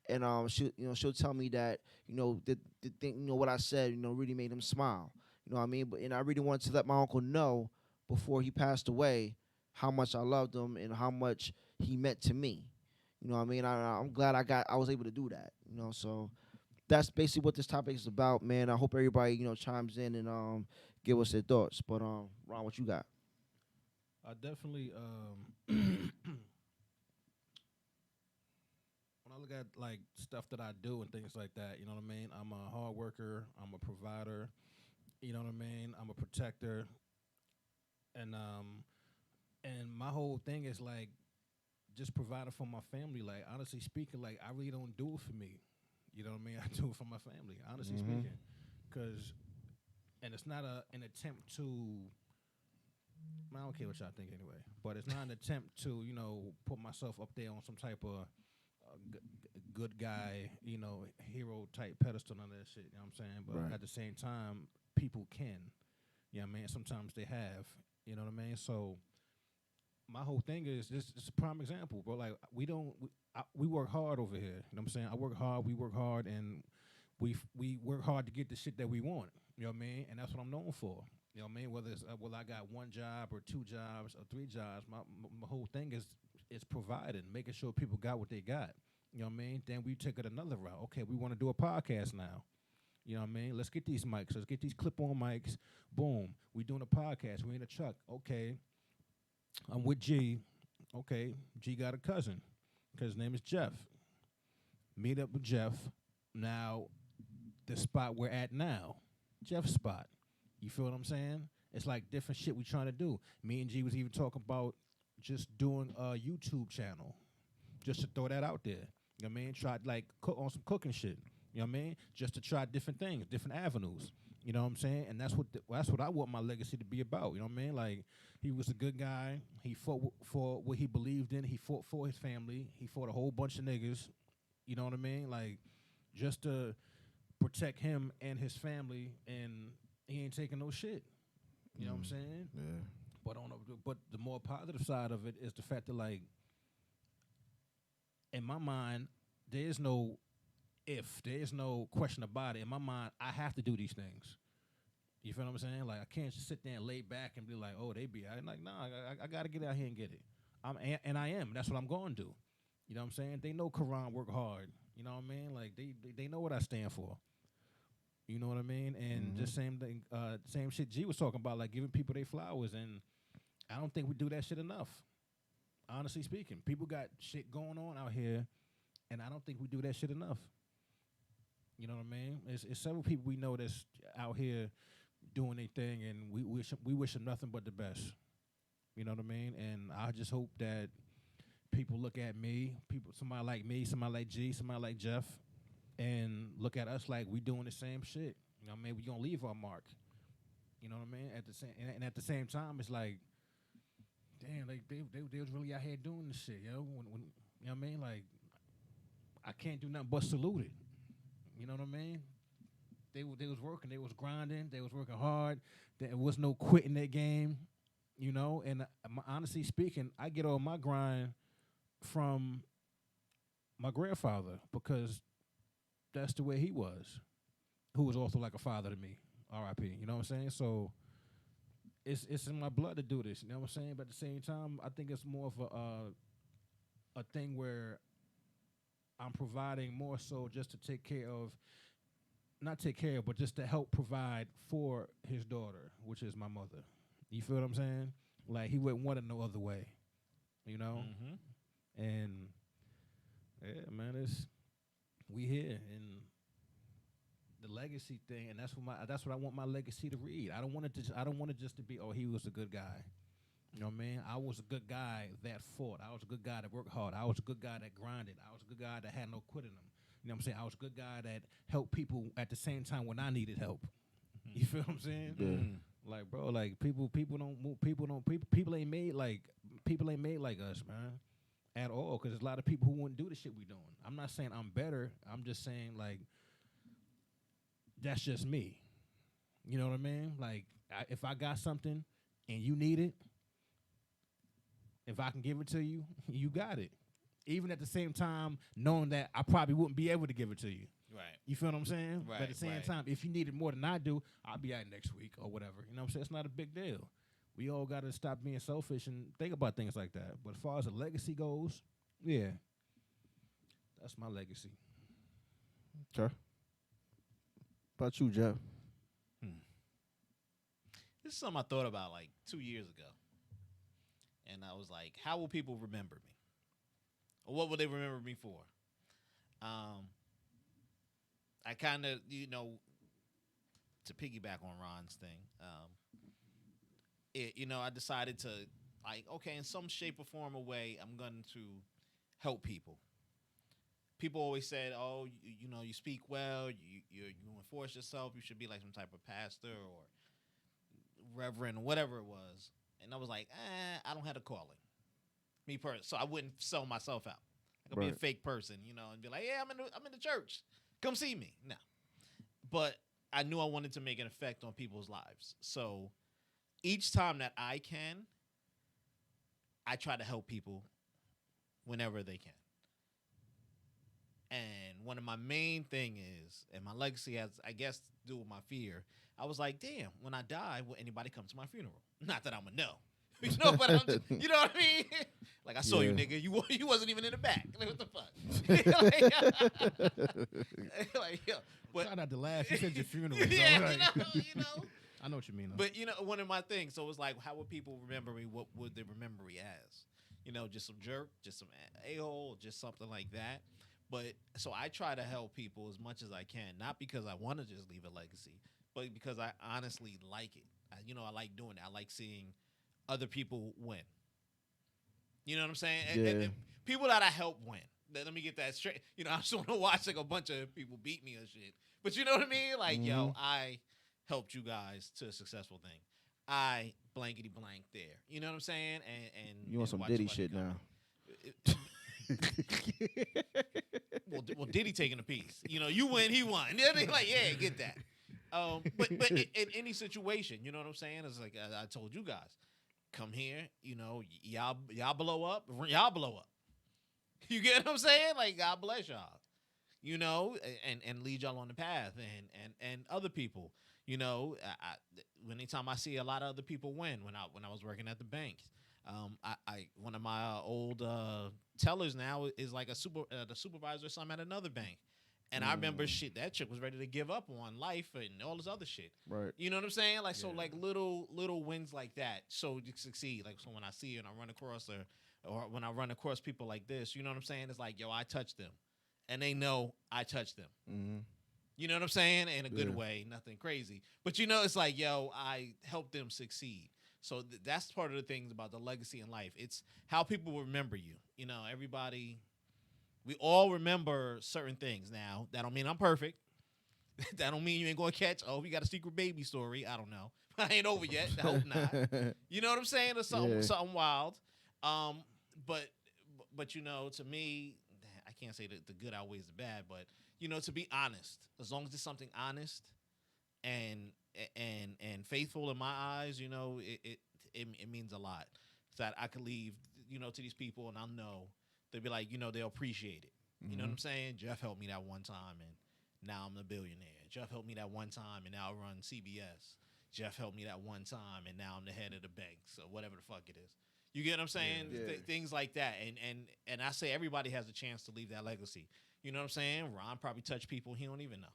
and she'll tell me that the thing what I said really made him smile. You know what I mean? But and I really wanted to let my uncle know before he passed away how much I loved him and how much he meant to me. You know what I mean? I'm glad I was able to do that. So that's basically what this topic is about, man. I hope everybody chimes in and give us their thoughts. But Ron, what you got? I definitely when I look at like stuff that I do and things like that, you know what I mean? I'm a hard worker, I'm a provider, you know what I mean? I'm a protector, and my whole thing is like just providing for my family. Like honestly speaking, like I really don't do it for me. You know what I mean? I do it for my family, honestly speaking. Cause and it's not an attempt to I don't care what y'all think anyway, but it's not an attempt to, put myself up there on some type of good guy, hero type pedestal, none of that shit. You know what I'm saying? But Right. at the same time, people can. You know what I mean? Sometimes they have. You know what I mean? So my whole thing is this is a prime example, bro. Like we work hard over here. You know what I'm saying? I work hard, we work hard, and we work hard to get the shit that we want. You know what I mean? And that's what I'm known for. You know what I mean? Whether it's whether I got one job or two jobs or three jobs, my whole thing is providing, making sure people got what they got. You know what I mean? Then we take it another route. Okay, we want to do a podcast now. You know what I mean? Let's get these mics. Let's get these clip-on mics. Boom. We doing a podcast. We in a truck. Okay. I'm with G. Okay. G got a cousin. His name is Jeff. Meet up with Jeff. Now, the spot we're at now. Jeff's spot. You feel what I'm saying? It's like different shit we trying to do. Me and G was even talking about just doing a YouTube channel. Just to throw that out there. You know what I mean? Try like cook on some cooking shit. You know what I mean? Just to try different things, different avenues. You know what I'm saying? And that's what I want my legacy to be about. You know what I mean? Like, he was a good guy. He fought for what he believed in. He fought for his family. He fought a whole bunch of niggas. You know what I mean? Like, just to protect him and his family, and he ain't taking no shit. You know what I'm saying? Yeah. But the more positive side of it is the fact that, like, in my mind, there's no question about it. In my mind, I have to do these things. You feel what I'm saying? Like, I can't just sit there and lay back and be like, oh, they be. I'm like, nah, I got to get out here and get it. And I am. That's what I'm going to do. You know what I'm saying? They know Quran work hard. You know what I mean? Like, they know what I stand for. You know what I mean? And just same thing, same shit G was talking about, like giving people their flowers. And I don't think we do that shit enough. Honestly speaking, people got shit going on out here, and I don't think we do that shit enough. You know what I mean? It's several people we know that's out here doing their thing, and we wish them nothing but the best. You know what I mean? And I just hope that people look at me, somebody like me, somebody like G, somebody like Jeff, and look at us like we doing the same shit. You know what I mean? We gonna leave our mark. You know what I mean? At the same time, it's like, damn, like they was really out here doing this shit, yo. When you know what I mean? Like, I can't do nothing but salute it. You know what I mean? They was working, they was grinding, they was working hard. There was no quitting that game, you know. And honestly speaking, I get all my grind from my grandfather, because that's the way he was, who was also like a father to me. R.I.P. You know what I'm saying? So it's in my blood to do this. You know what I'm saying? But at the same time, I think it's more of a thing where I'm providing more so just to take care of, not take care of, but just to help provide for his daughter, which is my mother. You feel what I'm saying? Like, he wouldn't want it no other way, you know? Mm-hmm. And, yeah, man, we here. And the legacy thing, and that's what I want my legacy to read. I don't want it just to be, oh, he was a good guy. You know what I mean? I was a good guy that fought. I was a good guy that worked hard. I was a good guy that grinded. I was a good guy that had no quit in him. You know what I'm saying? I was a good guy that helped people at the same time when I needed help. Mm-hmm. You feel what I'm saying? Yeah. Like, bro, like people ain't made like us, man, at all. Because there's a lot of people who wouldn't do the shit we doing. I'm not saying I'm better. I'm just saying, like, that's just me. You know what I mean? Like, if I got something and you need it, if I can give it to you, you got it. Even at the same time, knowing that I probably wouldn't be able to give it to you. Right. You feel what I'm saying? Right. But at the same time, if you need it more than I do, I'll be out next week or whatever. You know what I'm saying? It's not a big deal. We all got to stop being selfish and think about things like that. But as far as the legacy goes, yeah, that's my legacy. Okay. About you, Jeff? This is something I thought about like 2 years ago. And I was like, how will people remember me? Or what will they remember me for? I kind of, to piggyback on Ron's thing, I decided to, like, okay, in some shape or form or way, I'm going to help people. People always said, oh, you speak well, you enforce yourself, you should be like some type of pastor or reverend or whatever it was. And I was like, I don't have a calling. Me personally. So I wouldn't sell myself out. I could be a fake person, and be like, yeah, I'm in the church. Come see me. No. But I knew I wanted to make an effect on people's lives. So each time that I can, I try to help people whenever they can. And one of my main thing is, and my legacy has, I guess, to do with my fear. I was like, damn, when I die, will anybody come to my funeral? Not that I'm a no. You know, but you know what I mean? Like, I saw you, nigga. You wasn't even in the back. Like, what the fuck? like, yo, but try not to laugh. You said your funeral. yeah, Like, you know. I know what you mean. Though. But, you know, one of my things, so it was like, how would people remember me? What would they remember me as? You know, just some jerk, just some a-hole, just something like that. But, so I try to help people as much as I can, not because I want to just leave a legacy, but because I honestly like it. I like doing it. I like seeing other people win. You know what I'm saying? And people that I help win. Let me get that straight. You know, I just want to watch like a bunch of people beat me or shit. But you know what I mean? Like, yo, I helped you guys to a successful thing. I blankety blank there. You know what I'm saying? And You want some Diddy shit now? Well, Diddy taking a piece. You know, you win, he won. They're like, yeah, get that. But in any situation, you know what I'm saying? It's like I told you guys, come here. You know, y'all blow up. Y'all blow up. You get what I'm saying? Like, God bless y'all. You know, and lead y'all on the path, and other people. You know, anytime I see a lot of other people win, when I was working at the bank, I one of my old tellers now is like the supervisor or something at another bank. And I remember that chick was ready to give up on life and all this other shit. Right. You know what I'm saying? Like, so like little wins like that. So you succeed. Like, so when I see her and I run across her, or when I run across people like this, you know what I'm saying? It's like, yo, I touched them. And they know I touched them. Mm-hmm. You know what I'm saying? In a good way, nothing crazy. But you know, it's like, yo, I helped them succeed. So that's part of the things about the legacy in life. It's how people remember you. You know, everybody... We all remember certain things now. That don't mean I'm perfect. That don't mean you ain't going to catch, oh, we got a secret baby story. I don't know. I ain't over yet. I hope not. You know what I'm saying? Or something wild. But you know, to me, I can't say that the good outweighs the bad, but, you know, to be honest, as long as it's something honest and faithful in my eyes, you know, it means a lot. So that I could leave, you know, to these people and I'll know. They'll be like, you know, they'll appreciate it. You know what I'm saying? Jeff helped me that one time, and now I'm the billionaire. Jeff helped me that one time, and now I run CBS. Jeff helped me that one time, and now I'm the head of the bank. So whatever the fuck it is. You get what I'm saying? Yeah. Things like that. And I say everybody has a chance to leave that legacy. You know what I'm saying? Ron probably touched people he don't even know.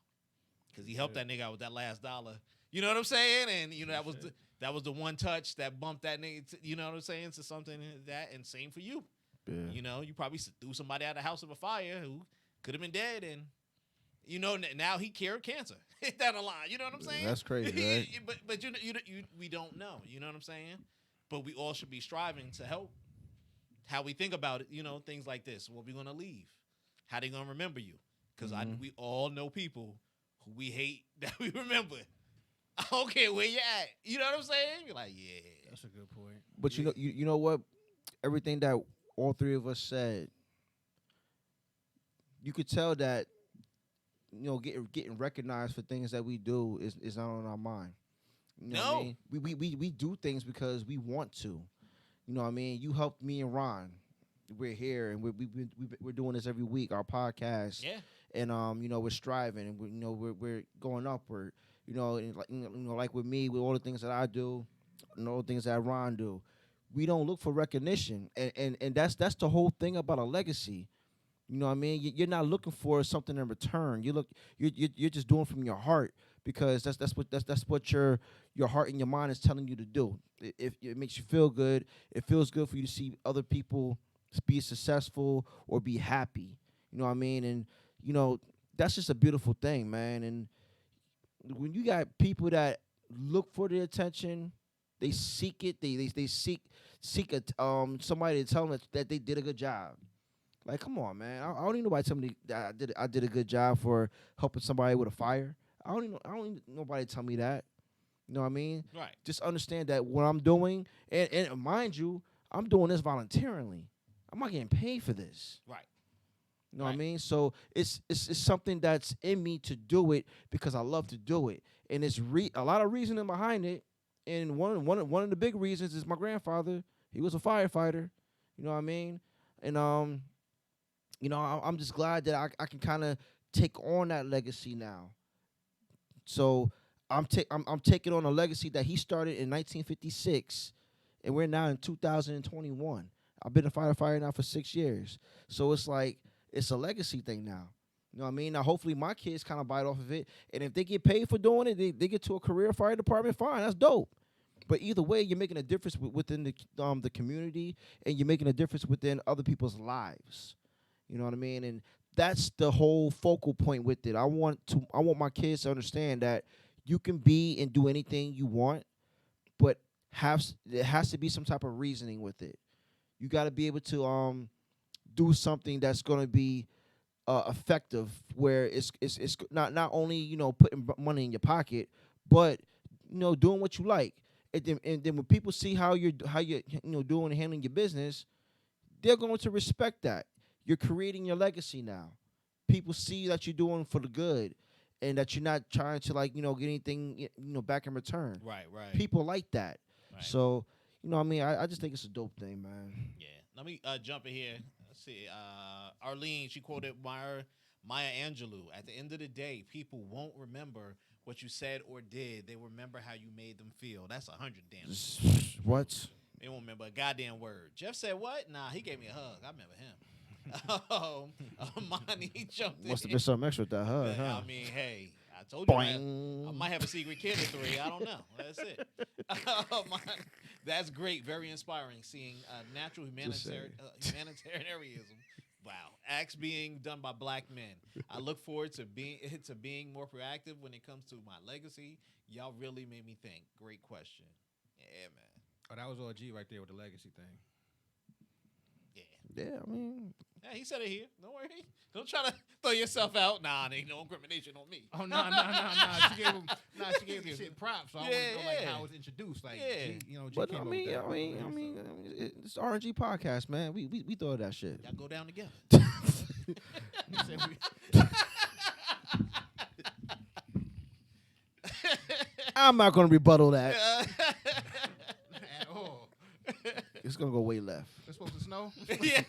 Because he helped that nigga out with that last dollar. You know what I'm saying? And, you know, that was the one touch that bumped that nigga, you know what I'm saying, to something that. And same for you. Yeah. You know, you probably threw somebody out of the house of a fire who could have been dead, and you know now he cured cancer. Hit that a line. You know what I'm saying? That's crazy, right? but we don't know. You know what I'm saying? But we all should be striving to help. How we think about it, you know, things like this. What we gonna leave? How they gonna remember you? Because we all know people who we hate that we remember. I don't care where you at. You know what I'm saying? You're like, yeah. That's a good point. But you know what? Everything that all three of us said, you could tell that, you know, getting recognized for things that we do is not on our mind. You know what I mean? We do things because we want to. You know what I mean? You helped me and Ron. We're here and we're doing this every week, our podcast. Yeah. And you know, we're striving and we're going upward. You know, and like with me, with all the things that I do, and all the things that Ron do. We don't look for recognition, and that's the whole thing about a legacy. You know what I mean? You're not looking for something in return. You're just doing from your heart because that's what your heart and your mind is telling you to do. If it makes you feel good, it feels good for you to see other people be successful or be happy. You know what I mean? And you know that's just a beautiful thing, man. And when you got people that look for the attention. They seek it. They seek somebody to tell them that they did a good job. Like, come on, man. I don't need nobody tell me that I did a good job for helping somebody with a fire. I don't need nobody tell me that. You know what I mean? Right. Just understand that what I'm doing, and mind you, I'm doing this voluntarily. I'm not getting paid for this. Right. You know what I mean? So it's something that's in me to do it because I love to do it, and it's a lot of reasoning behind it. And one of the big reasons is my grandfather. He was a firefighter. You know what I mean? And I'm just glad that I can kind of take on that legacy now. So I'm taking on a legacy that he started in 1956, and we're now in 2021. I've been a firefighter now for 6 years, so it's like it's a legacy thing now. You know what I mean? Now, hopefully, my kids kind of bite off of it, and if they get paid for doing it, they get to a career fire department. Fine, that's dope. But either way, you're making a difference within the community, and you're making a difference within other people's lives. You know what I mean? And that's the whole focal point with it. I want my kids to understand that you can be and do anything you want, but there has to be some type of reasoning with it. You got to be able to do something that's going to be effective, where it's not only putting money in your pocket, but doing what you like. And then when people see how you're doing and handling your business, they're going to respect that. You're creating your legacy now. People see that you're doing for the good, and that you're not trying to get anything back in return. Right. People like that. Right. So I mean, I just think it's a dope thing, man. Yeah. Let me jump in here. Let's see. Arlene, she quoted Maya Angelou. At the end of the day, people won't remember what you said or did. They remember how you made them feel. That's 100 damn. What? They won't remember a goddamn word. Jeff said what? Nah, he gave me a hug. I remember him. Money jumped in. Must have been something extra with that hug, huh? I mean, hey, I told you Boing. I might have a secret kid at 3. I don't know. That's it. That's great. Very inspiring. Seeing natural humanitarianism. Wow. Acts being done by black men. I look forward to being more proactive when it comes to my legacy. Y'all really made me think. Great question. Yeah, man. Oh, that was OG right there with the legacy thing. Yeah, I mean. Yeah, he said it here. Don't worry. Don't try to throw yourself out. Nah, there ain't no incrimination on me. Oh, no. She gave him shit props. So I want to know how it was introduced. Like, G, G But came I up mean, with that. I mean, it's R&G Podcast, man. We throw that shit. Y'all go down together. He said I'm not gonna rebuttal that. at all. It's gonna go way left. It's supposed to snow? Yeah.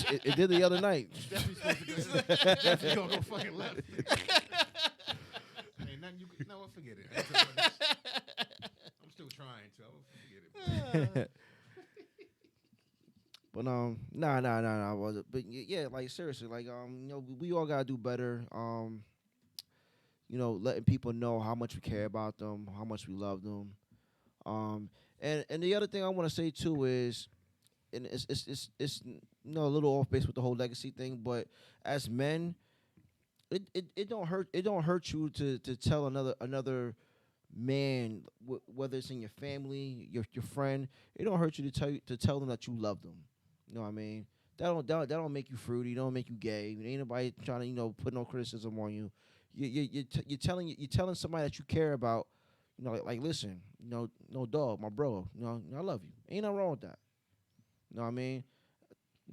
It did the other night. Definitely supposed to go. Definitely gonna go fucking left. Ain't nothing you know what? Forget it. I'm still trying to. Forget it. But nah. But yeah, like seriously, like we all gotta do better. Letting people know how much we care about them, how much we love them. And the other thing I want to say too is, and it's a little off base with the whole legacy thing, but as men, it don't hurt you to tell another man, whether it's in your family, your friend, it don't hurt you to tell them that you love them. You know what I mean? That don't make you fruity. Don't make you gay. Ain't nobody trying to put no criticism on you. You're telling somebody that you care about. Like listen, no dog, my bro. I love you. Ain't nothing wrong with that. You know what I mean?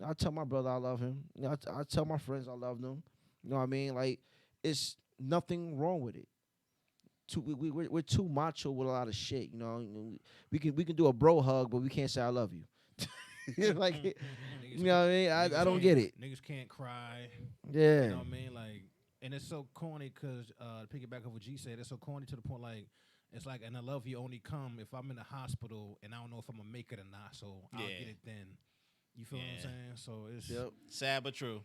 I tell my brother I love him. I tell my friends I love them. You know what I mean? Like it's nothing wrong with it. We're too macho with a lot of shit. We can do a bro hug, but we can't say I love you. Like, you know what I mean? I don't get it. Niggas can't cry. Yeah. You know what I mean? Like, and it's so corny because, to piggyback off what G said, it's so corny to the point, like, it's like, and I love you only come if I'm in the hospital and I don't know if I'm going to make it or not, so I'll get it then. You feel what I'm saying? So it's sad but true.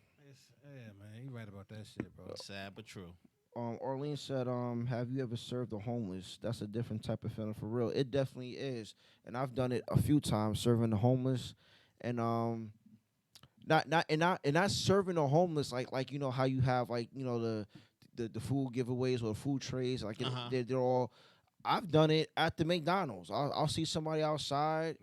Yeah, man, you right about that shit, bro. Sad but true. Arlene said, have you ever served the homeless? That's a different type of feeling for real. It definitely is. And I've done it a few times, serving the homeless. And not serving the homeless like how you have the food giveaways or the food trays, like they're all. I've done it at the McDonald's. I'll see somebody outside,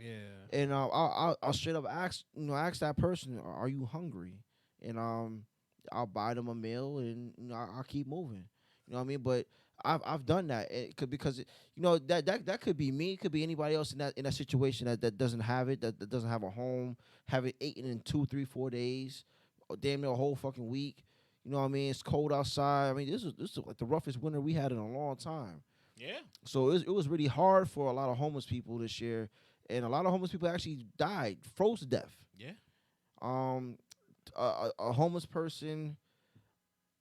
and I'll straight up ask that person, "Are you hungry?" And I'll buy them a meal, and I'll keep moving. You know what I mean? But I've done that because that could be me, it could be anybody else in that situation that doesn't have it, that doesn't have a home, haven't eaten in 2, 3, 4 days, or damn near a whole fucking week. You know what I mean? It's cold outside. I mean, this is like the roughest winter we had in a long time. Yeah. So it was really hard for a lot of homeless people this year, and a lot of homeless people actually died, froze to death. Yeah. Um, a homeless person,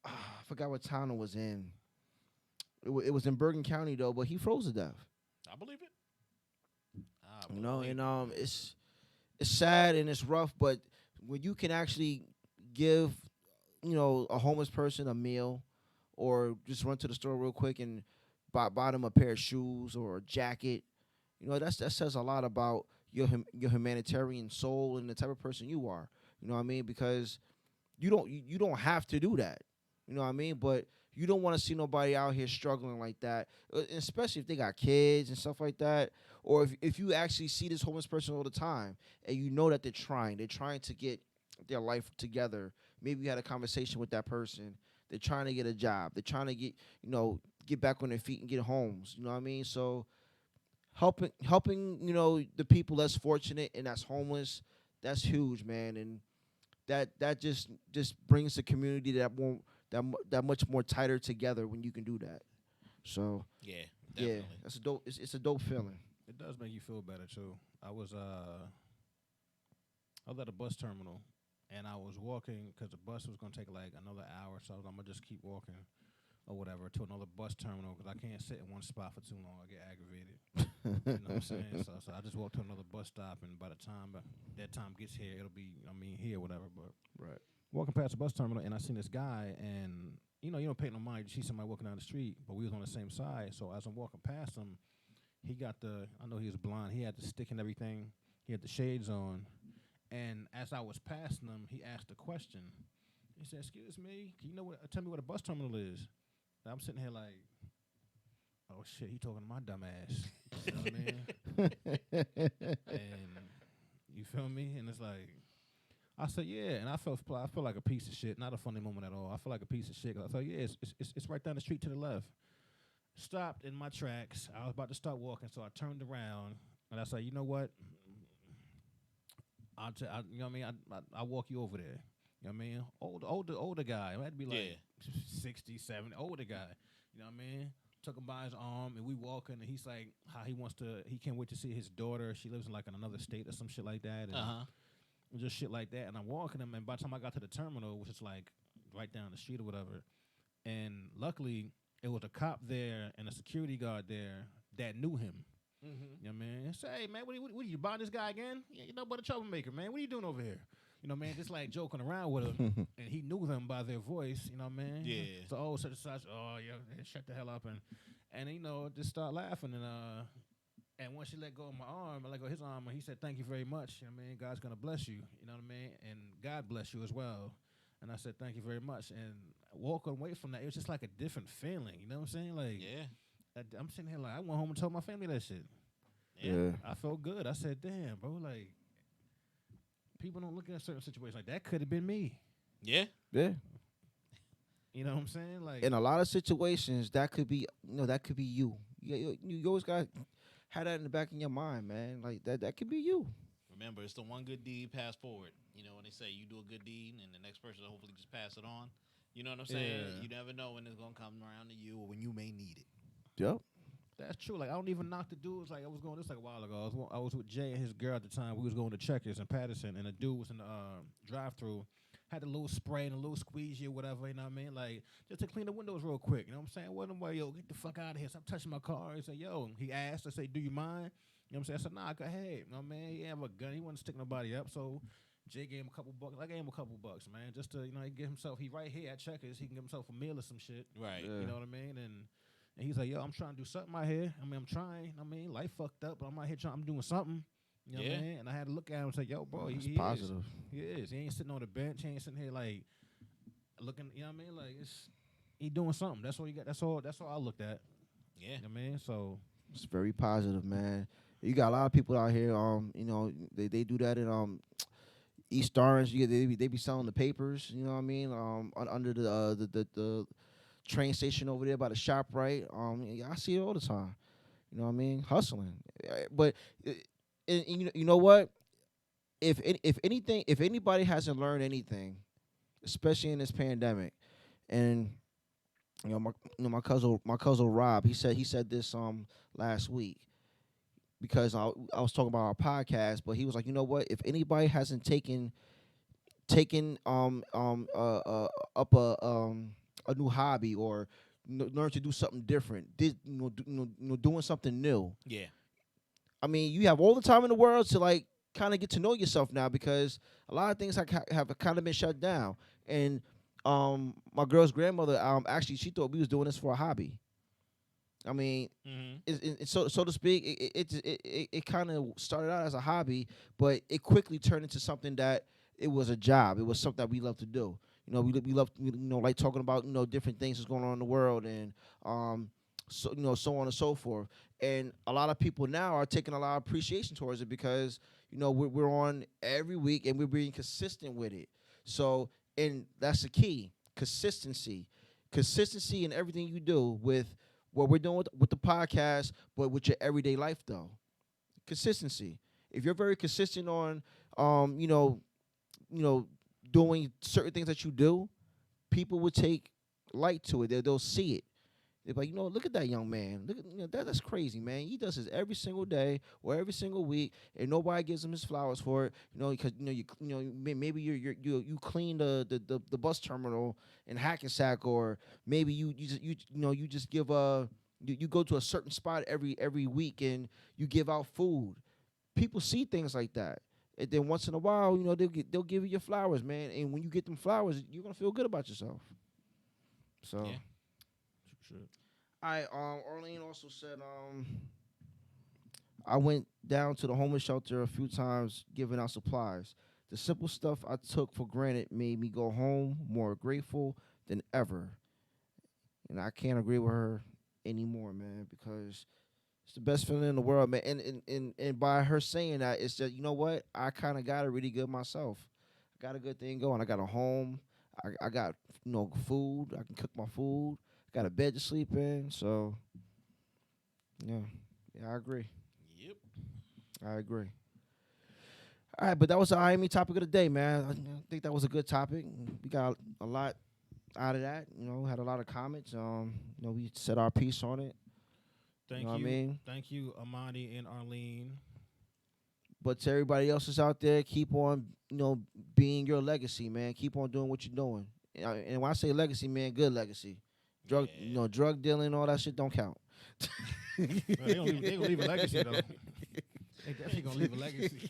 I forgot what town it was in. It was in Bergen County though, but he froze to death. I believe it. You know, believe and it. it's sad and it's rough, but when you can actually give, a homeless person a meal, or just run to the store real quick and buy them a pair of shoes or a jacket, that says a lot about your humanitarian soul and the type of person you are. You know what I mean? Because you don't have to do that. You know what I mean? But you don't want to see nobody out here struggling like that, especially if they got kids and stuff like that. Or if you actually see this homeless person all the time and you know that they're trying to get their life together. Maybe you had a conversation with that person. They're trying to get a job. They're trying to get back on their feet and get homes. You know what I mean? So helping the people less fortunate and that's homeless, that's huge, man. And that just brings the community that much more tighter together when you can do that. So Yeah, yeah, definitely. that's a dope. It's a dope feeling. It does make you feel better too. I was at a bus terminal, and I was walking because the bus was gonna take like another hour, so I'm gonna just keep walking or whatever to another bus terminal because I can't sit in one spot for too long. I get aggravated. You know what I'm saying? So I just walked to another bus stop, and by the time that time gets here, it'll be here whatever. But Right. walking past the bus terminal, and I seen this guy, and you don't pay no mind. You see somebody walking down the street, but we was on the same side. So as I'm walking past him, he got I know he was blind. He had the stick and everything. He had the shades on. And as I was passing him, he asked a question. He said, "Excuse me, can you tell me what a bus terminal is?" And I'm sitting here like, "Oh shit, he talking to my dumb ass." You know what I mean? And you feel me? And it's like, I said, "Yeah," and I feel like a piece of shit. Not a funny moment at all. I feel like a piece of shit. 'Cause I thought, "Yeah, it's right down the street to the left." Stopped in my tracks. I was about to start walking, so I turned around and I said, "You know what? You know what I mean? I walk you over there. You know what I mean? Older guy. I had to be like 60, 70, older guy. You know what I mean? Took him by his arm, and we walking, and he's like, how he can't wait to see his daughter. She lives in like another state or some shit like that. And just shit like that. And I'm walking him, and by the time I got to the terminal, which is like right down the street or whatever, and luckily it was a cop there and a security guard there that knew him. Mm-hmm. You know what I mean? Say, "Hey, man, what are you buying this guy again? Yeah, but a troublemaker, man. What are you doing over here?" You know what I mean? Just like joking around with him. And he knew them by their voice, you know what I mean? Yeah. So, such and such, yeah, shut the hell up. And just start laughing. And once she let go of my arm, I let go of his arm, and he said, "Thank you very much. You know what I mean? God's going to bless you." You know what I mean? And God bless you as well. And I said, "Thank you very much." And walking away from that, it was just like a different feeling. You know what I'm saying? Like, Yeah. I'm sitting here like, I went home and told my family that shit. Yeah. I felt good. I said, "Damn, bro, like, people don't look at certain situations like that. Could have been me." Yeah. Yeah. You know what I'm saying? Like, In a lot of situations, that could be you. You always got have that in the back of your mind, man. Like that could be you. Remember, it's the one good deed passed forward. You know, when they say you do a good deed and the next person will hopefully just pass it on. You know what I'm saying? Yeah. You never know when it's going to come around to you or when you may need it. Yep. that's true. Like, I don't even knock the dudes. Like, I was going this like a while ago. I was with Jay and his girl at the time. We was going to Checkers in Patterson, and the dude was in the drive-through. Had a little spray and a little squeegee or whatever, you know what I mean? Like, just to clean the windows real quick, you know what I'm saying? What am I, yo, get the fuck out of here. Stop touching my car. He said, yo. He asked, I said, do you mind? You know what I'm saying? I said, nah, go ahead. You know what I mean? He didn't have a gun. He wasn't sticking nobody up. So Jay gave him a couple bucks. I gave him a couple bucks, man. Just to, you know, he get himself, he right here at Checkers. He can get himself a meal or some shit. Right. Yeah. You know what I mean? And he's like, yo, I'm trying to do something out here. I mean, I'm trying. I mean, life fucked up, but I'm out here trying. I'm doing something. You know what I mean? And I had to look at him and say, yo, bro, That's he positive. is. He is. He ain't sitting on the bench. He ain't sitting here like looking. You know what I mean? Like he doing something. That's all you got. That's all I looked at. Yeah. You know what I mean? So It's very positive, man. You got a lot of people out here. You know, they do that in East Orange. They be selling the papers. You know what I mean? Under the train station over there by the shop, right? Yeah, I see it all the time. You know what I mean? Hustling. But you know what? If anything, if anybody hasn't learned anything, especially in this pandemic, and my cousin Rob, he said this last week. because I was talking about our podcast, but he was like, you know what? If anybody hasn't taken up a new hobby or learn to do something different, doing something new. Yeah. I mean, you have all the time in the world to like kind of get to know yourself now because a lot of things have kind of been shut down. And my girl's grandmother actually she thought we was doing this for a hobby. I mean, so to speak, it kind of started out as a hobby, but it quickly turned into something that it was a job. It was something that we love to do. We love like talking about different things that's going on in the world and so on and so forth. And a lot of people now are taking a lot of appreciation towards it because we're on every week and we're being consistent with it. So and that's the key, consistency in everything you do with what we're doing with the podcast, but with your everyday life though. Consistency. If you're very consistent on doing certain things that you do, people will take light to it. They'll see it. They're like, look at that young man. Look at that's crazy, man. He does this every single day or every single week, and nobody gives him his flowers for it. Because maybe you clean the bus terminal in Hackensack, or maybe you just give you go to a certain spot every week and you give out food. People see things like that. And then once in a while, they'll give you your flowers, man. And when you get them flowers, you're gonna feel good about yourself. So. Yeah. All right, Arlene also said, I went down to the homeless shelter a few times giving out supplies. The simple stuff I took for granted made me go home more grateful than ever. And I can't agree with her anymore, man, because it's the best feeling in the world, man. And by her saying that, it's just, you know what? I kind of got it really good myself. I got a good thing going. I got a home. I got, food. I can cook my food. Got a bed to sleep in, so yeah, I agree. Yep, I agree. All right, but that was the IME topic of the day, man. I think that was a good topic. We got a lot out of that. Had a lot of comments. We said our piece on it. Thank you. What I mean? Thank you, Amani and Arlene. But to everybody else that's out there, keep on, being your legacy, man. Keep on doing what you're doing. And when I say legacy, man, good legacy. Drug dealing, all that shit don't count. They gonna leave a legacy though. They definitely gonna leave a legacy.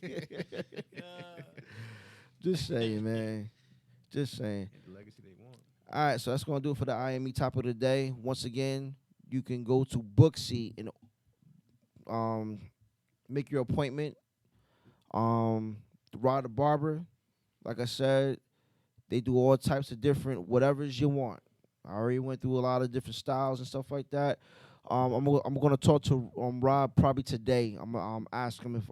Just saying, man. Just saying. The legacy they want. All right, so that's gonna do it for the IME top of the day. Once again, you can go to Booksy and make your appointment. Rod the Barber, like I said, they do all types of different whatevers you want. I already went through a lot of different styles and stuff like that. I'm gonna talk to Rob probably today. I'm ask him if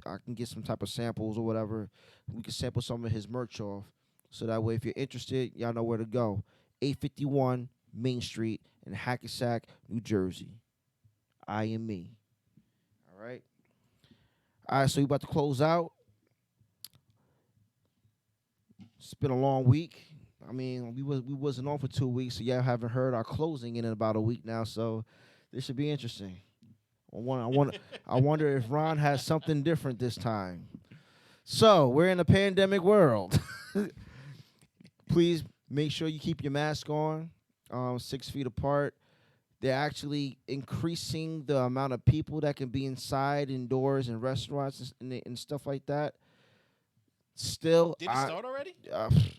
I can get some type of samples or whatever. We can sample some of his merch off, so that way if you're interested, y'all know where to go. 851 Main Street in Hackensack, New Jersey. IME. All right. All right. So we about to close out. It's been a long week. I mean, we wasn't on for 2 weeks, so y'all haven't heard our closing in about a week now. So this should be interesting. I wonder if Ron has something different this time. So we're in a pandemic world. Please make sure you keep your mask on, 6 feet apart. They're actually increasing the amount of people that can be inside, indoors, in restaurants and stuff like that. Still, did it start already?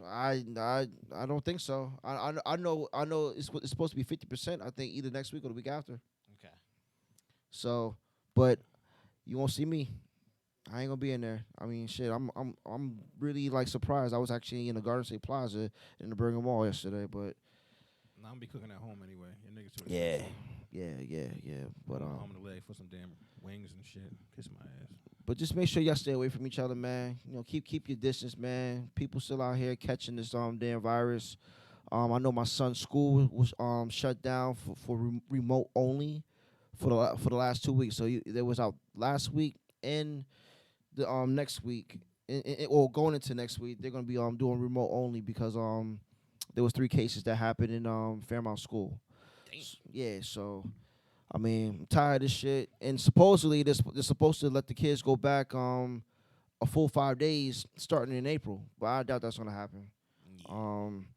I don't think so. I know it's supposed to be 50%. I think either next week or the week after. Okay. So, but you won't see me. I ain't gonna be in there. I mean, shit. I'm really like surprised. I was actually in the Garden State Plaza in the Bergen Mall yesterday, but I'm gonna be cooking at home anyway. Your niggas too yeah. But home in the leg for some damn wings and shit. Kiss my ass. But just make sure y'all stay away from each other, man. Keep your distance, man. People still out here catching this damn virus. I know my son's school was shut down for remote only for the last 2 weeks. So there was out last week and the next week, or going into next week, they're gonna be doing remote only because there was 3 cases that happened in Fairmount School. Damn. Yeah, so I mean, I'm tired of this shit. And supposedly they're supposed to let the kids go back a full 5 days starting in April, but I doubt that's gonna happen. Um,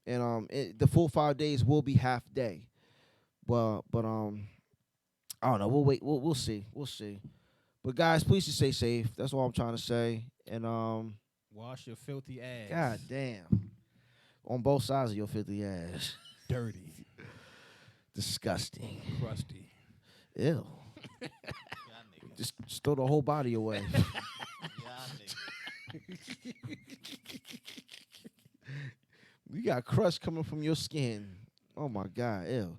and the full 5 days will be half day. But I don't know. We'll wait. We'll see. We'll see. But guys, please just stay safe. That's all I'm trying to say. And Wash your filthy ass. God damn, on both sides of your filthy ass, Dirty. disgusting. Crusty. Ew. Y'all niggas. Just throw the whole body away. Y'all niggas. You got crust coming from your skin. Oh my God, ew.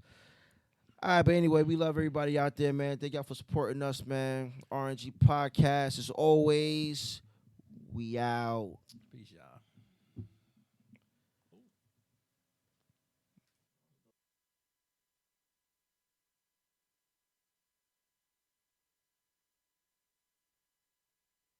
All right, but anyway, we love everybody out there, man. Thank y'all for supporting us, man. R&G Podcast, as always, we out. Peace, y'all.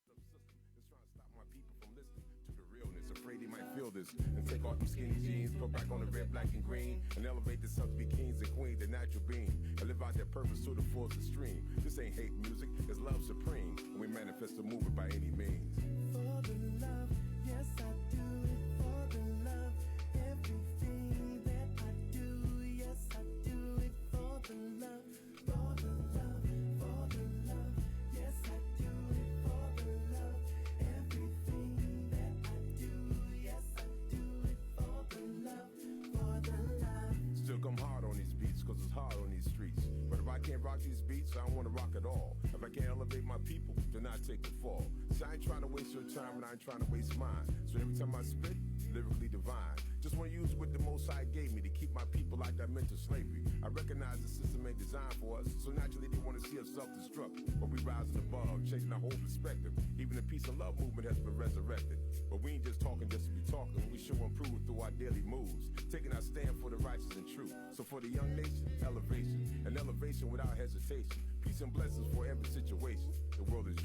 It's trying to stop my people from listening to the realness. Afraid they might feel this and take off them skinny jeans, put back on the red, black, and green, and elevate themselves to be kings and queens, the natural being, and live out their purpose to the fullest extreme. This ain't hate music, it's love supreme, and we manifest the movement by any means. For the love, yes I do it for the love. Everything that I do, yes I do it for the love. For the love, for the love, yes I do it for the love. Everything that I do, yes I do it for the love, for the love. Still come hard on these beats, cause it's hard on these streets. But if I can't rock these beats, I don't wanna rock at all. If I can't elevate my people, then I take the fall. So I ain't trying to waste your time and I ain't trying to waste mine. So every time I spit, lyrically divine. Just wanna use what the Most High gave me to keep my people like that mental slavery. I recognize the system ain't designed for us, so naturally they wanna see us self-destruct. But we rising above, changing our whole perspective. Even the peace and love movement has been resurrected. But we ain't just talking just to be talking, we show and prove through our daily moves. Taking our stand for the righteous and true. So for the young nation, elevation. And elevation without hesitation. Peace and blessings for every situation. The world is